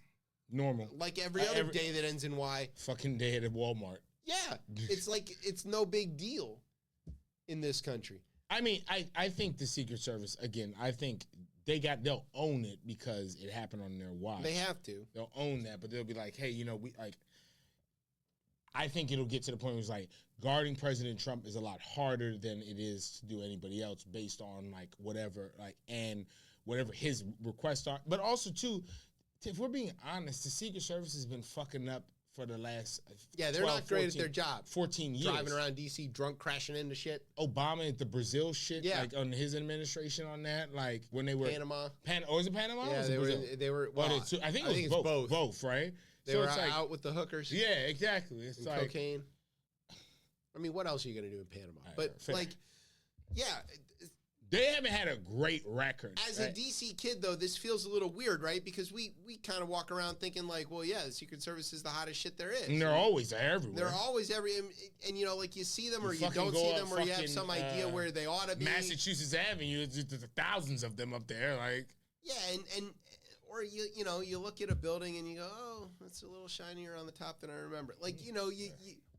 Normal. Like every other day that ends in Y. Fucking day at Walmart. Yeah. It's like, it's no big deal in this country. I mean, I think the Secret Service, again, I think they'll own it because it happened on their watch. They have to. They'll own that, but they'll be like, hey, you know, I think it'll get to the point where it's like guarding President Trump is a lot harder than it is to do anybody else based on like whatever, like, and whatever his requests are. But also too, if we're being honest, the Secret Service has been fucking up for the last they're 12, not great 14, at their job. 14 years. Driving around D.C. drunk, crashing into shit. Obama at the Brazil shit, like on his administration on that, like when they were... Panama. Was it Panama? Yeah, they were well, I think it was both. Both, right? They were out with the hookers. Yeah, exactly. It's like... cocaine. I mean, what else are you going to do in Panama? But, like, yeah... They haven't had a great record. As a DC kid, though, this feels a little weird, right? Because we kind of walk around thinking like, well, yeah, the Secret Service is the hottest shit there is. And they're always everywhere. They're always and you know, like you see them or you don't see them or you have some idea where they ought to be. Massachusetts Avenue, there's thousands of them up there, like. Yeah, or you know, you look at a building and you go, oh, that's a little shinier on the top than I remember. Like, you know,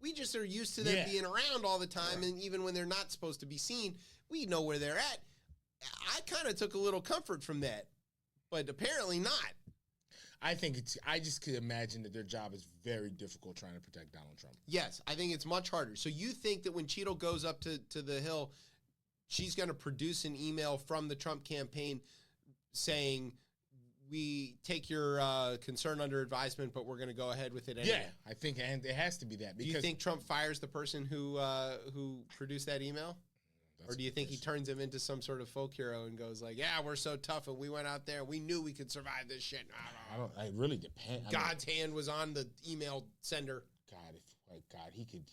we just are used to them being around all the time, and even when they're not supposed to be seen, we know where they're at. I kind of took a little comfort from that, but apparently not. I just could imagine that their job is very difficult trying to protect Donald Trump. Yes, I think it's much harder. So you think that when Cheeto goes up to the Hill, she's going to produce an email from the Trump campaign saying, we take your concern under advisement, but we're going to go ahead with it anyway. Yeah, I think and it has to be that. Do you think Trump fires the person who produced that email? Or do you think he turns him into some sort of folk hero and goes like, yeah, we're so tough and we went out there. We knew we could survive this shit. It really depends. God's hand was on the email sender. He could,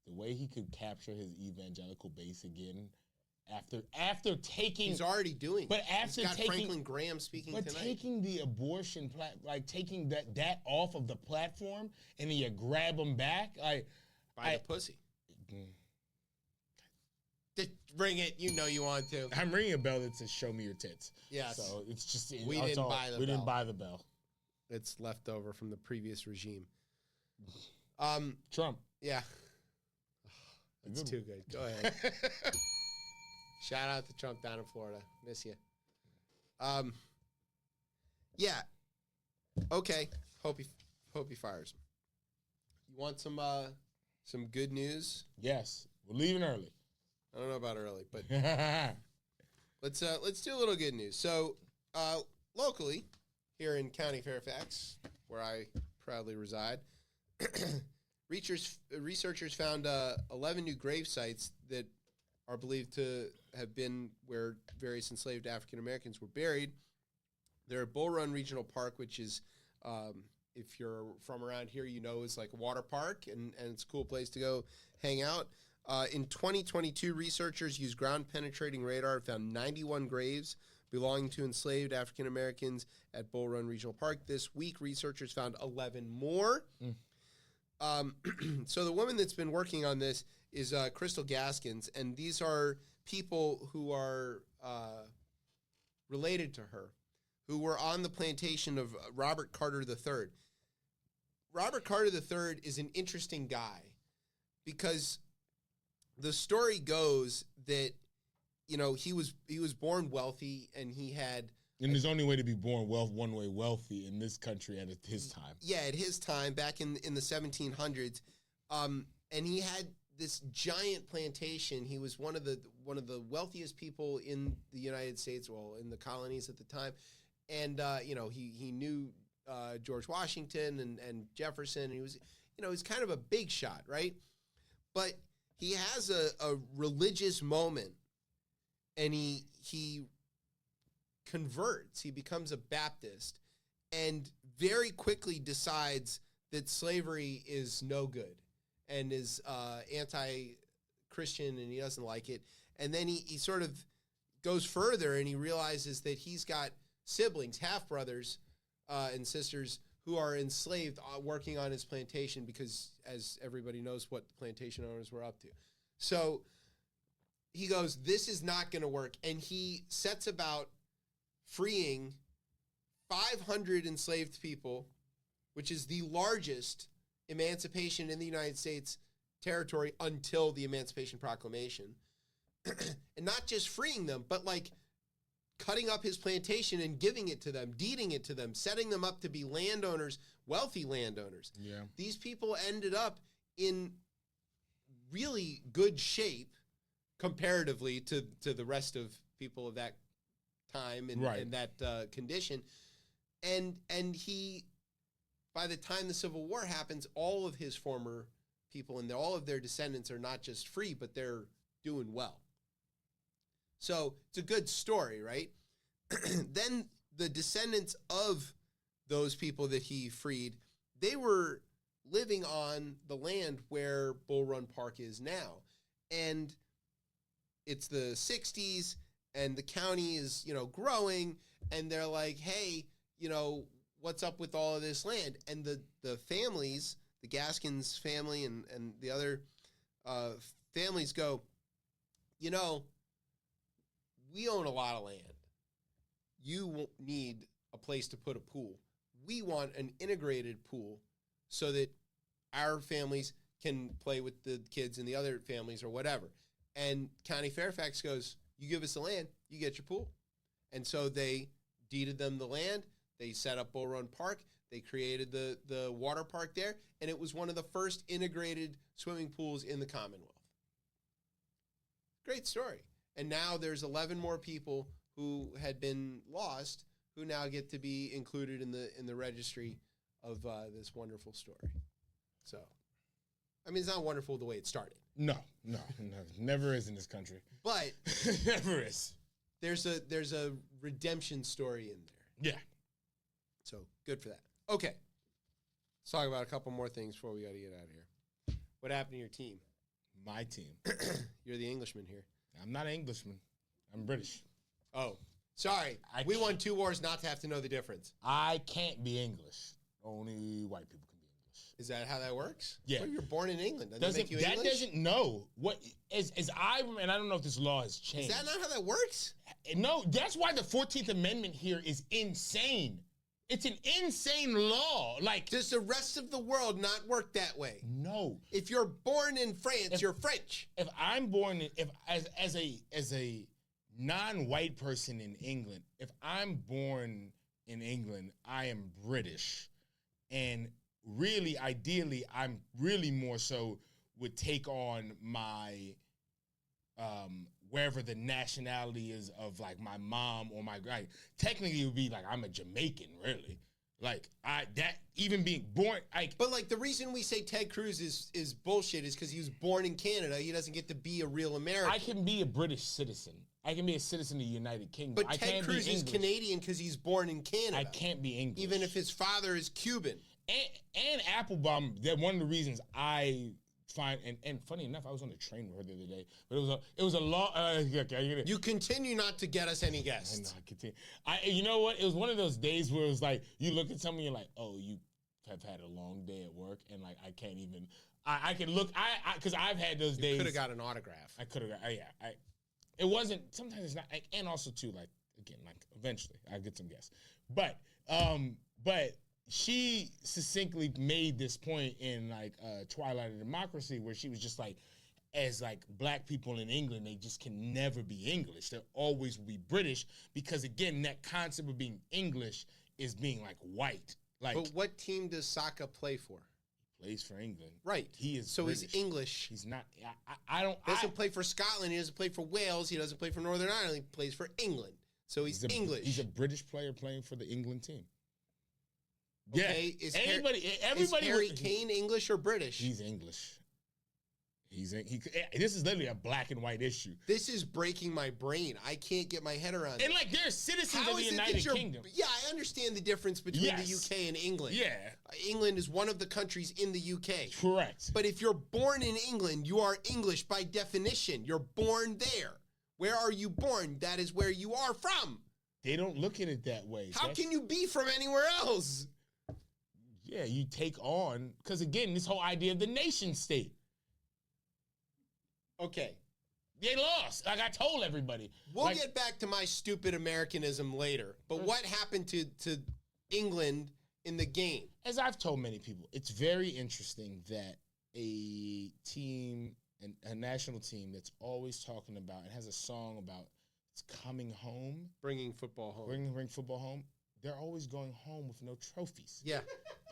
the way he could capture his evangelical base again after taking. He's already doing. But after he's got taking Franklin Graham speaking tonight. But taking the abortion, taking that off of the platform and then you grab them back. By the pussy. Ring it, you know you want to. I'm ringing a bell that says "Show me your tits." Yes. So it's just we didn't buy the bell. It's left over from the previous regime. Trump. Yeah. That's too good. Go ahead. Shout out to Trump down in Florida. Miss you. Yeah. Okay. Hope he fires him. You want some good news? Yes. We're leaving early. I don't know about early, but let's do a little good news. So, locally, here in County Fairfax, where I proudly reside, researchers found 11 new grave sites that are believed to have been where various enslaved African Americans were buried. They're at Bull Run Regional Park, which is if you're from around here, you know is like a water park, and it's a cool place to go hang out. In 2022, researchers used ground-penetrating radar and found 91 graves belonging to enslaved African Americans at Bull Run Regional Park. This week, researchers found 11 more. So the woman that's been working on this is Crystal Gaskins, and these are people who are related to her, who were on the plantation of Robert Carter III. Robert Carter III is an interesting guy because the story goes that, you know, he was born wealthy, and he had... And there's only way to be born one way wealthy in this country at his time. Yeah, at his time, back in the 1700s. And he had this giant plantation. He was one of the wealthiest people in the United States, well, in the colonies at the time. And, you know, he knew George Washington and Jefferson. And he was, you know, he's kind of a big shot, right? But he has a religious moment, and he converts. He becomes a Baptist, and very quickly decides that slavery is no good and is anti-Christian, and he doesn't like it. And then he sort of goes further, and he realizes that he's got siblings, half-brothers and sisters, who are enslaved working on his plantation because, as everybody knows, what the plantation owners were up to. So he goes, this is not going to work. And he sets about freeing 500 enslaved people, which is the largest emancipation in the United States territory until the Emancipation Proclamation. And not just freeing them, but like cutting up his plantation and giving it to them, deeding it to them, setting them up to be landowners, wealthy landowners. Yeah. These people ended up in really good shape comparatively to the rest of people of that time and, right. and that condition. And he, by the time the Civil War happens, all of his former people and all of their descendants are not just free, but they're doing well. So it's a good story, right? Then the descendants of those people that he freed, they were living on the land where Bull Run Park is now. And it's the 60s, and the county is, you know, growing, and they're like, hey, you know, what's up with all of this land? And the families, the Gaskins family and the other families go, you know, we own a lot of land. You won't need a place to put a pool. We want an integrated pool so that our families can play with the kids and the other families or whatever. And County Fairfax goes, you give us the land, you get your pool. And so they deeded them the land. They set up Bull Run Park. They created the water park there. And it was one of the first integrated swimming pools in the Commonwealth. Great story. And now there's 11 more people who had been lost who now get to be included in the registry of this wonderful story. So, I mean, it's not wonderful the way it started. No, never is in this country. But never is. There's a redemption story in there. Yeah. So good for that. Okay. Let's talk about a couple more things before we got to get out of here. What happened to your team? My team. You're the Englishman here. I'm not an Englishman. I'm British. Oh, sorry. We won 2 wars not to have to know the difference. I can't be English. Only white people can be English. Is that how that works? Yeah. Well, you're born in England. Doesn't that make you that English? doesn't know what is I and I don't know if this law has changed. Is that not how that works? No, that's why the 14th Amendment here is insane. It's an insane law. Like, does the rest of the world not work that way? No. If you're born in France, you're French. If I'm born as a non-white person in England, if I'm born in England, I am British. And really, ideally, I'm really more so would take on my wherever the nationality is of like my mom or my grand. Technically, it would be like I'm a Jamaican, really. Like even being born, but like the reason we say Ted Cruz is bullshit is because he was born in Canada. He doesn't get to be a real American. I can be a British citizen. I can be a citizen of the United Kingdom. But Ted Cruz is Canadian because he's born in Canada. I can't be English, even if his father is Cuban. and Applebaum. That one of the reasons I find, and funny enough, I was on the train with her the other day, but it was a long. You continue not to get us any guests. I continue. You know what? It was one of those days where it was like you look at someone, you're like, oh, you have had a long day at work, and like I can't even. I can look. Because I've had those days. Could have got an autograph. I could have got. Yeah. It wasn't. Sometimes it's not. And also too, like again, like eventually I get some guests, but she succinctly made this point in like Twilight of Democracy where she was just like, as like black people in England, they just can never be English. They'll always be British because again, that concept of being English is being like white. Like, but what team does Saka play for? Plays for England. Right. He is so British. He's English. He's not. I don't. Doesn't play for Scotland. He doesn't play for Wales. He doesn't play for Northern Ireland. He plays for England. So he's English. He's a British player playing for the England team. Okay. Yeah. Is Harry Kane English or British? He's English. This is literally a black and white issue. This is breaking my brain. I can't get my head around it. And like they're citizens of the United Kingdom. Yeah, I understand the difference between the UK and England. Yeah. England is one of the countries in the UK. Correct. But if you're born in England, you are English by definition. You're born there. Where are you born? That is where you are from. They don't look at it that way. How can you be from anywhere else? Yeah, you take on, because again, this whole idea of the nation state. Okay. They lost. Like I told everybody. We'll get back to my stupid Americanism later. But what happened to England in the game? As I've told many people, it's very interesting that a team, a national team that's always talking about, it has a song about it's coming home. Bringing football home. Bring football home. They're always going home with no trophies. Yeah.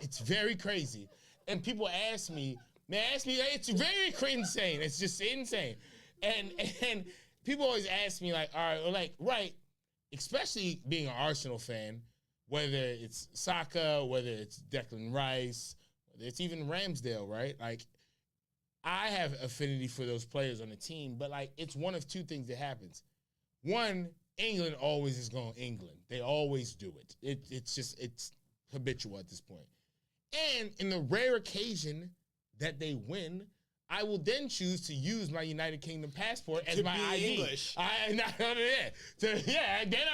It's very crazy. And people ask me, it's very insane. It's just insane. And people always ask me, like, all right, well, like, right, especially being an Arsenal fan, whether it's Saka, whether it's Declan Rice, whether it's even Ramsdale, right? Like, I have affinity for those players on the team, but, like, it's one of two things that happens. One, England always is going England. They always do it. It's habitual at this point. And in the rare occasion that they win, I will then choose to use my United Kingdom passport as my ID. English. Then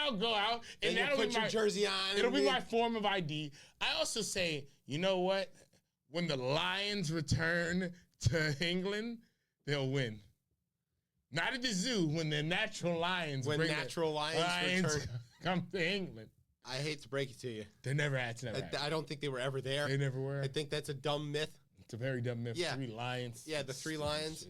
I'll go out and that'll be put your jersey on. It'll be my form of ID. I also say, you know what? When the Lions return to England, they'll win. Not at the zoo. When the natural lions return, come to England. I hate to break it to you. They never had to. I don't think they were ever there. They never were. I think that's a dumb myth. It's a very dumb myth. Yeah. 3 lions. Yeah, the 3 lions.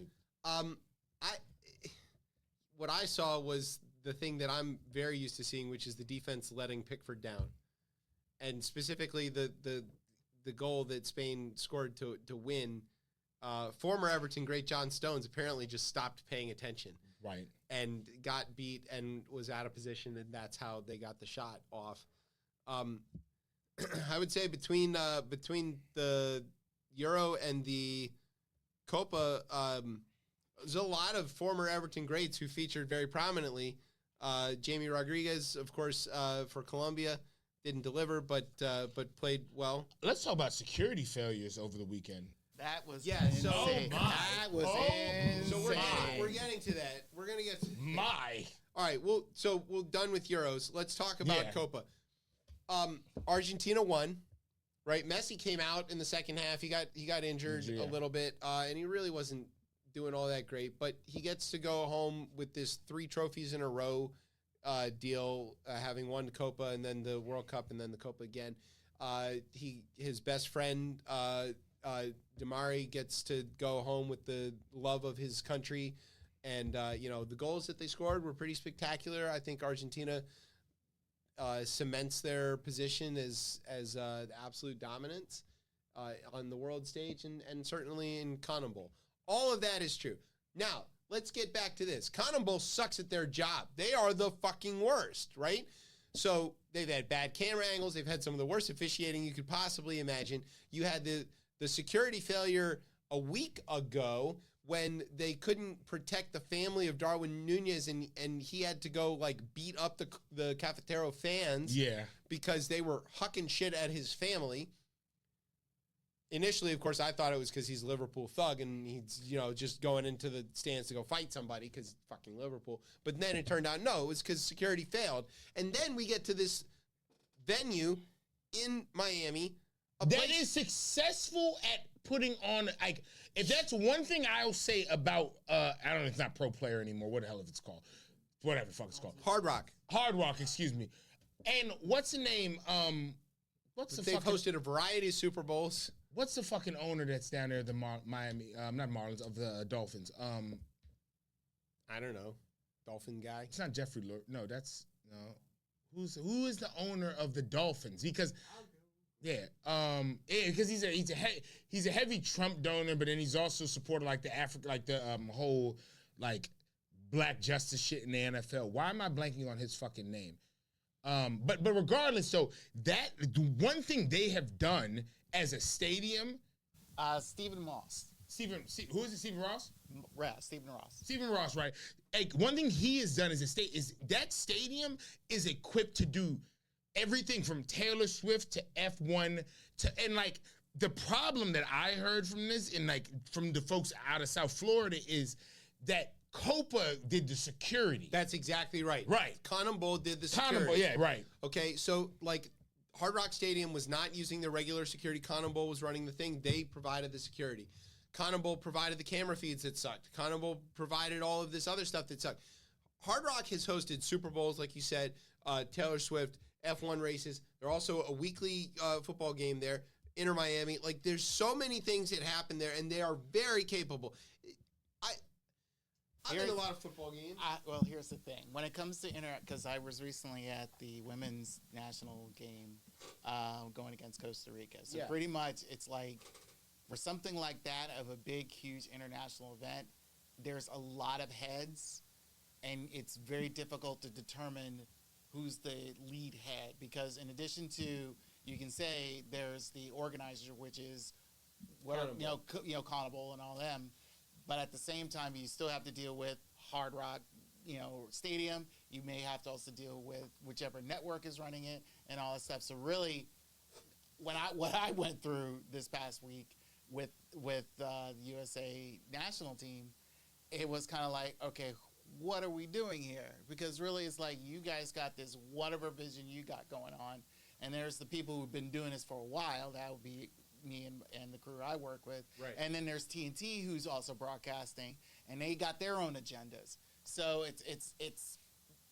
What I saw was the thing that I'm very used to seeing, which is the defense letting Pickford down, and specifically the goal that Spain scored to win. Former Everton great John Stones apparently just stopped paying attention. Right. And got beat and was out of position, and that's how they got the shot off. I would say between the Euro and the Copa, there's a lot of former Everton greats who featured very prominently. Jamie Rodriguez, of course, for Colombia, didn't deliver, but played well. Let's talk about security failures over the weekend. That was insane. That was insane. So we're getting to that. We're gonna get to All right. Well, so we're done with Euros. Let's talk about Copa. Argentina won. Right, Messi came out in the second half. He got injured a little bit, and he really wasn't doing all that great. But he gets to go home with this 3 trophies in a row deal, having won the Copa and then the World Cup and then the Copa again. His best friend Damari gets to go home with the love of his country, and the goals that they scored were pretty spectacular. I think Argentina cements their position as the absolute dominance on the world stage and certainly in CONMEBOL. All of that is true. Now, let's get back to this. CONMEBOL sucks at their job. They are the fucking worst, right? So they've had bad camera angles. They've had some of the worst officiating you could possibly imagine. You had the security failure a week ago when they couldn't protect the family of Darwin Nunez and he had to go like beat up the Cafetero fans Yeah. because they were hucking shit at his family. initially, of course, I thought it was because he's a Liverpool thug and he's, just going into the stands to go fight somebody because fucking Liverpool. But then it turned out, no, it was because security failed. And then we get to this venue in Miami. That is successful at putting on, like, if that's one thing I'll say about, I don't know, it's not Pro Player anymore. What the hell is it called? Whatever the fuck it's called. Hard Rock. Hard Rock, excuse me. And what's the name? They've hosted a variety of Super Bowls. What's the fucking owner that's down there, the Miami, not Marlins, of the Dolphins? I don't know. Dolphin guy? It's not Jeffrey Lord. No, that's, no. Who is the owner of the Dolphins? Because, because he's a heavy Trump donor, but then he's also supported like the whole like black justice shit in the NFL. Why am I blanking on his fucking name? But regardless, so that one thing they have done as a stadium, Stephen Moss. Who is it? Stephen Ross? Stephen Ross. Stephen Ross, right? Like one thing he has done is that stadium is equipped to do everything from Taylor Swift to F1 and like the problem that I heard from this and like from the folks out of South Florida is that Copa did the security. That's exactly right. Right. Cannonball did the security. Cannonball, yeah, right. Okay, so like Hard Rock Stadium was not using their regular security. Cannonball was running the thing. They provided the security. Cannonball provided the camera feeds that sucked. Cannonball provided all of this other stuff that sucked. Hard Rock has hosted Super Bowls, like you said, Taylor Swift, F1 races. There's also a weekly football game there, Inter Miami. Like, there's so many things that happen there, and they are very capable. I've been to a lot of football games. Well, here's the thing. When it comes to because I was recently at the women's national game going against Costa Rica. So pretty much it's like, for something like that of a big, huge international event, there's a lot of heads, and it's very difficult to determine who's the lead head. Because in addition to, you can say there's the organizer, which is, Cannonball and all them. But at the same time, you still have to deal with Hard Rock, Stadium. You may have to also deal with whichever network is running it and all that stuff. So really, what I went through this past week with the USA national team, it was kind of like, okay, what are we doing here? Because really, it's like you guys got this whatever vision you got going on, and there's the people who've been doing this for a while. That would be me and the crew I work with. Right. And then there's TNT, who's also broadcasting, and they got their own agendas. So it's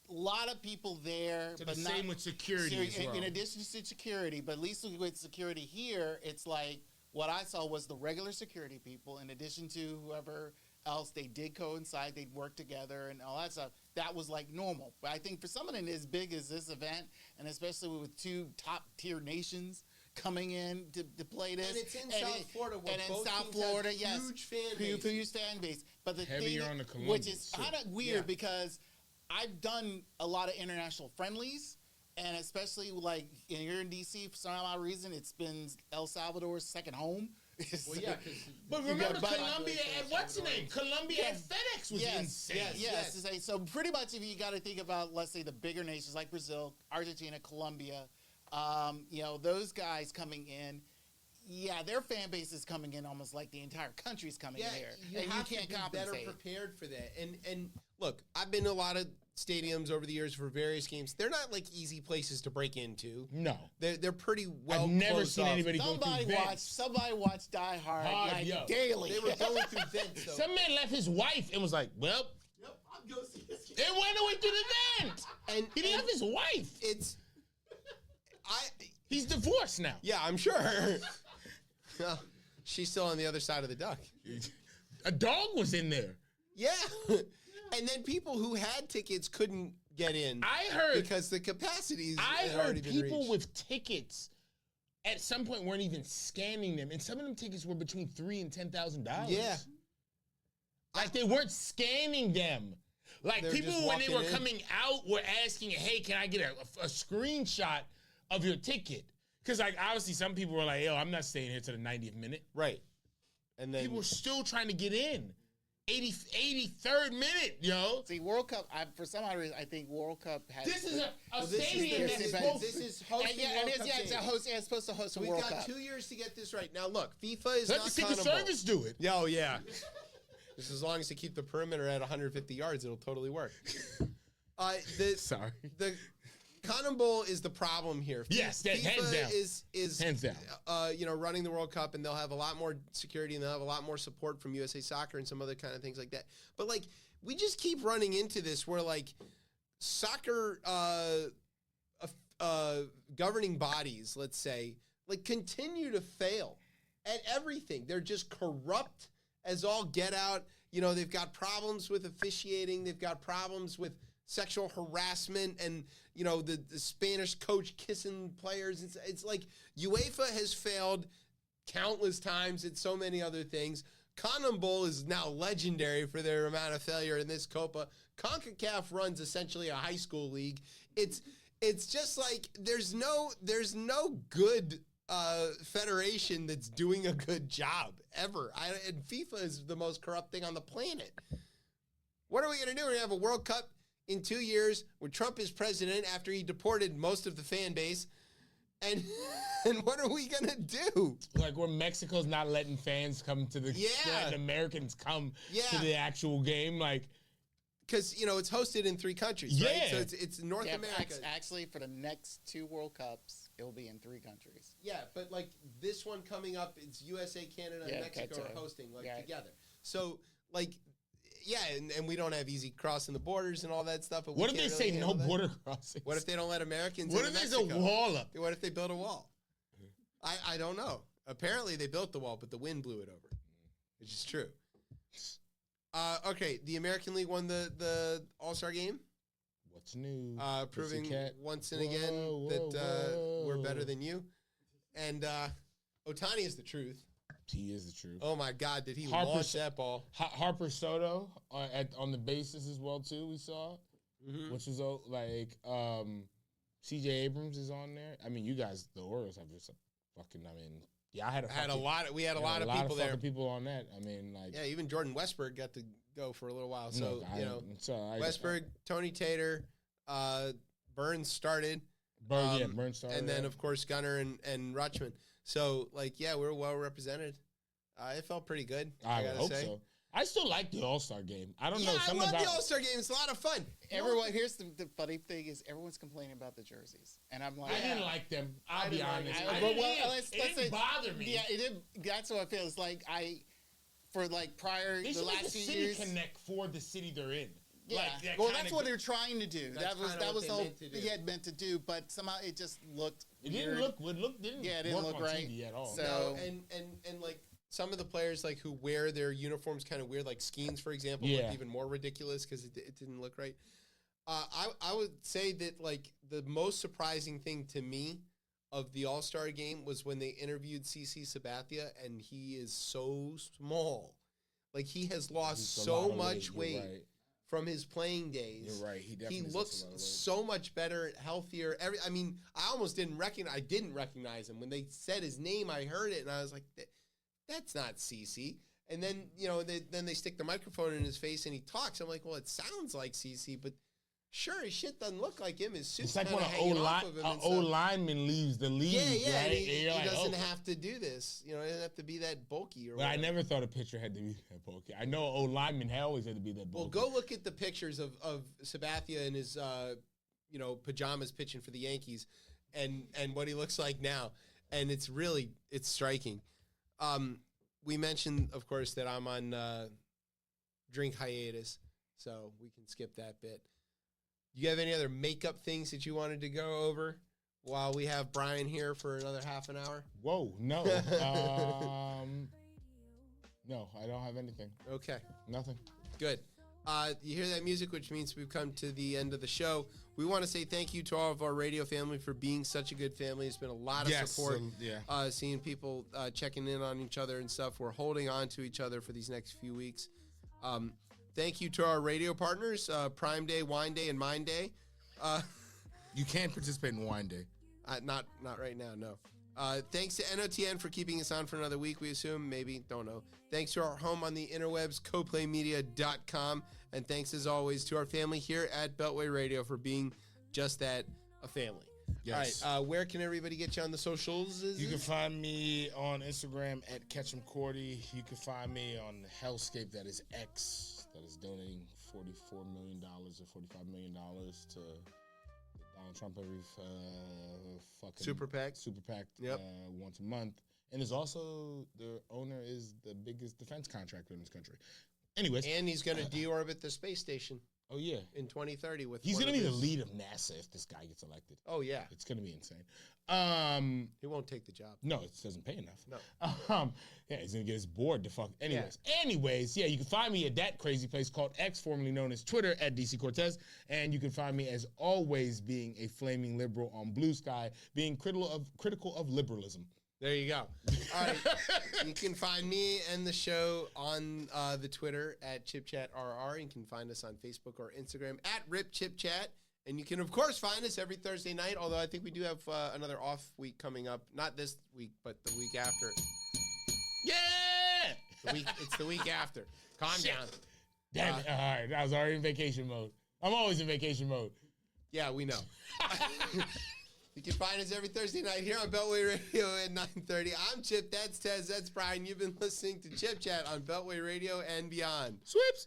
a lot of people there. So but the not, same with security as well. In addition to security, but at least with security here, it's like what I saw was the regular security people, in addition to whoever else they did coincide, they'd work together and all that stuff. That was like normal. But I think for something as big as this event, and especially with two top-tier nations coming in to play this. And it's in South Florida, where and in both South teams Florida, have yes, huge fan base. huge fan base. But the Heavier thing, on the which Colombians, is too. kind of weird because I've done a lot of international friendlies, and especially like here in DC, for some odd reason, it's been El Salvador's second home. Well, yeah, but remember Colombia at what's the name? Colombia at FedEx was insane. Yes. So pretty much, if you got to think about, let's say, the bigger nations like Brazil, Argentina, Colombia, those guys coming in. Yeah, their fan base is coming in almost like the entire country's coming in here, and have you can't to be compensate. better prepared for that. And look, I've been to a lot of stadiums over the years for various games. They're not like easy places to break into. No, they're pretty well. I've never closed seen off. anybody go through vents. Somebody watched Die Hard daily. They were going through vents. So. Some man left his wife and was like, "Well, yep, I'm going to see this game." It went away through the vent, and he left his wife. He's divorced now. Yeah, I'm sure. Well, she's still on the other side of the duck. A dog was in there. Yeah. And then people who had tickets couldn't get in. I heard because the capacities. I had heard already been people reached. with tickets at some point weren't even scanning them, and some of them tickets were between $3,000 and $10,000. Yeah. Like they weren't scanning them. Like They were people just when they were walking in. coming out were asking, "Hey, can I get a screenshot of your ticket?" Because like obviously some people were like, "Yo, I'm not staying here to the 90th minute." Right. And then people were still trying to get in. 83rd minute, yo. See, World Cup. For some odd reason, I think World Cup has. This is a this stadium is- that's this supposed this to. is hosting Yeah, World it is. Cup Yeah, it's a games. host. Yeah, it's supposed to host a We've World got Cup. 2 years to get this right. Now, look, FIFA is Let not the Secret accountable. Service do it. Yeah, oh, yeah. Just as long as they keep the perimeter at 150 yards, it'll totally work. Sorry. The Cotton Bowl is the problem here. Yes, FIFA hands down. is Hands down. Running the World Cup, and they'll have a lot more security, and they'll have a lot more support from USA Soccer and some other kind of things like that. But like, we just keep running into this where like soccer governing bodies, let's say, like continue to fail at everything. They're just corrupt as all get out. You know, they've got problems with officiating. They've got problems with sexual harassment and, you know, the Spanish coach kissing players. It's like UEFA has failed countless times at so many other things. CONMEBOL is now legendary for their amount of failure in this Copa. CONCACAF runs essentially a high school league. It's just like there's no good federation that's doing a good job ever. And FIFA is the most corrupt thing on the planet. What are we going to do? We're going to have a World Cup in 2 years where Trump is president after he deported most of the fan base. And what are we going to do? Like where Mexico's not letting fans come to the letting Americans come to the actual game. Like, because, you know, it's hosted in 3 countries, right? So it's North America. Actually, for the next 2 World Cups, it will be in 3 countries. Yeah, but like this one coming up, it's USA, Canada, and Mexico are hosting together. So like, and we don't have easy crossing the borders and all that stuff. But what if they say no border crossing? What if they don't let Americans What into if there's Mexico? a wall up? What if they build a wall? I don't know. Apparently they built the wall, but the wind blew it over, which is true. Okay, the American League won the All-Star game. What's new? Proving once and again that we're better than you. And Ohtani is the truth. He is the truth. Oh my God, did he launch that ball? Harper Soto on the bases as well too. We saw, which was like C.J. Abrams is on there. I mean, you guys, the Orioles have just fucking. I mean, yeah, we had a lot of people there. People on that. I mean, like even Jordan Westberg got to go for a little while. So Westberg, Tony Tater, Burns started. Burns started, and then of course Gunnar and Rutschman. So, like, we're well represented. It felt pretty good. I gotta hope so. I still like the All-Star game. I don't know. I love the All-Star game. It's a lot of fun. Here's the funny thing is everyone's complaining about the jerseys, and I'm like, I didn't like them. I'll be honest. It didn't bother me. Yeah, it didn't. That's what I feel. It's like prior they the last few years, connect for the city they're in. Yeah, that's what they're trying to do. That was the whole thing he had meant to do, but somehow it just looked. It didn't look. Didn't it didn't look right TV at all. So no, and like some of the players like who wear their uniforms kind of weird, like Skeens, for example, looked even more ridiculous because it didn't look right. I would say that like the most surprising thing to me of the All-Star game was when they interviewed CC Sabathia, and he is so small, like he has lost so much weight. Right. From his playing days. You're right. He looks so much better, healthier. I mean, I almost didn't recognize him. When they said his name, I heard it, and I was like, that's not CC. And then, then they stick the microphone in his face, and he talks. I'm like, well, it sounds like CC, but sure as shit doesn't look like him. His suit's kind of hanging off of him. An old lineman leaves the league. Yeah, right? He doesn't have to do this. He doesn't have to be that bulky. But I never thought a pitcher had to be that bulky. I know old lineman always had to be that bulky. Well, go look at the pictures of Sabathia in his pajamas pitching for the Yankees, and what he looks like now, and it's striking. We mentioned, of course, that I'm on drink hiatus, so we can skip that bit. Do you have any other makeup things that you wanted to go over while we have Brian here for another half an hour? Whoa, no. No, I don't have anything. Okay. Nothing. Good. You hear that music, which means we've come to the end of the show. We want to say thank you to all of our radio family for being such a good family. It's been a lot of support. Seeing people checking in on each other and stuff. We're holding on to each other for these next few weeks. Thank you to our radio partners, Prime Day, Wine Day, and Mine Day. You can't participate in Wine Day. Not right now, no. Thanks to NOTN for keeping us on for another week, we assume. Maybe. Don't know. Thanks to our home on the interwebs, coplaymedia.com. And thanks, as always, to our family here at Beltway Radio for being just that, a family. Yes. All right. Where can everybody get you on the socials? You can find me on Instagram at KetchumCordy. You can find me on Hellscape, that is X, that is donating $44 million or $45 million to Donald Trump every fucking Super PAC. Yep. Once a month. And there's also, the owner is the biggest defense contractor in this country. Anyways. And he's going to deorbit the space station. Oh, yeah. In 2030 with He's going to be the lead of NASA if this guy gets elected. Oh, yeah. It's going to be insane. He won't take the job. No, it doesn't pay enough. No. Yeah, he's going to get his board to fuck. Anyways, you can find me at that crazy place called X, formerly known as Twitter, at DC Cortez. And you can find me, as always, being a flaming liberal on Blue Sky, being critical of liberalism. There you go. All right. You can find me and the show on the Twitter at ChipChatRR. You can find us on Facebook or Instagram at RipChipChat. And you can, of course, find us every Thursday night, although I think we do have another off week coming up. Not this week, but the week after. Yeah! It's the week after. Calm down. Damn it. All right. I was already in vacation mode. I'm always in vacation mode. Yeah, we know. You can find us every Thursday night here on Beltway Radio at 9:30. I'm Chip. That's Tez. That's Brian. You've been listening to Chip Chat on Beltway Radio and beyond. Sweeps.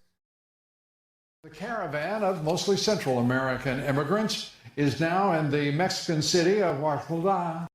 The caravan of mostly Central American immigrants is now in the Mexican city of Oaxaca.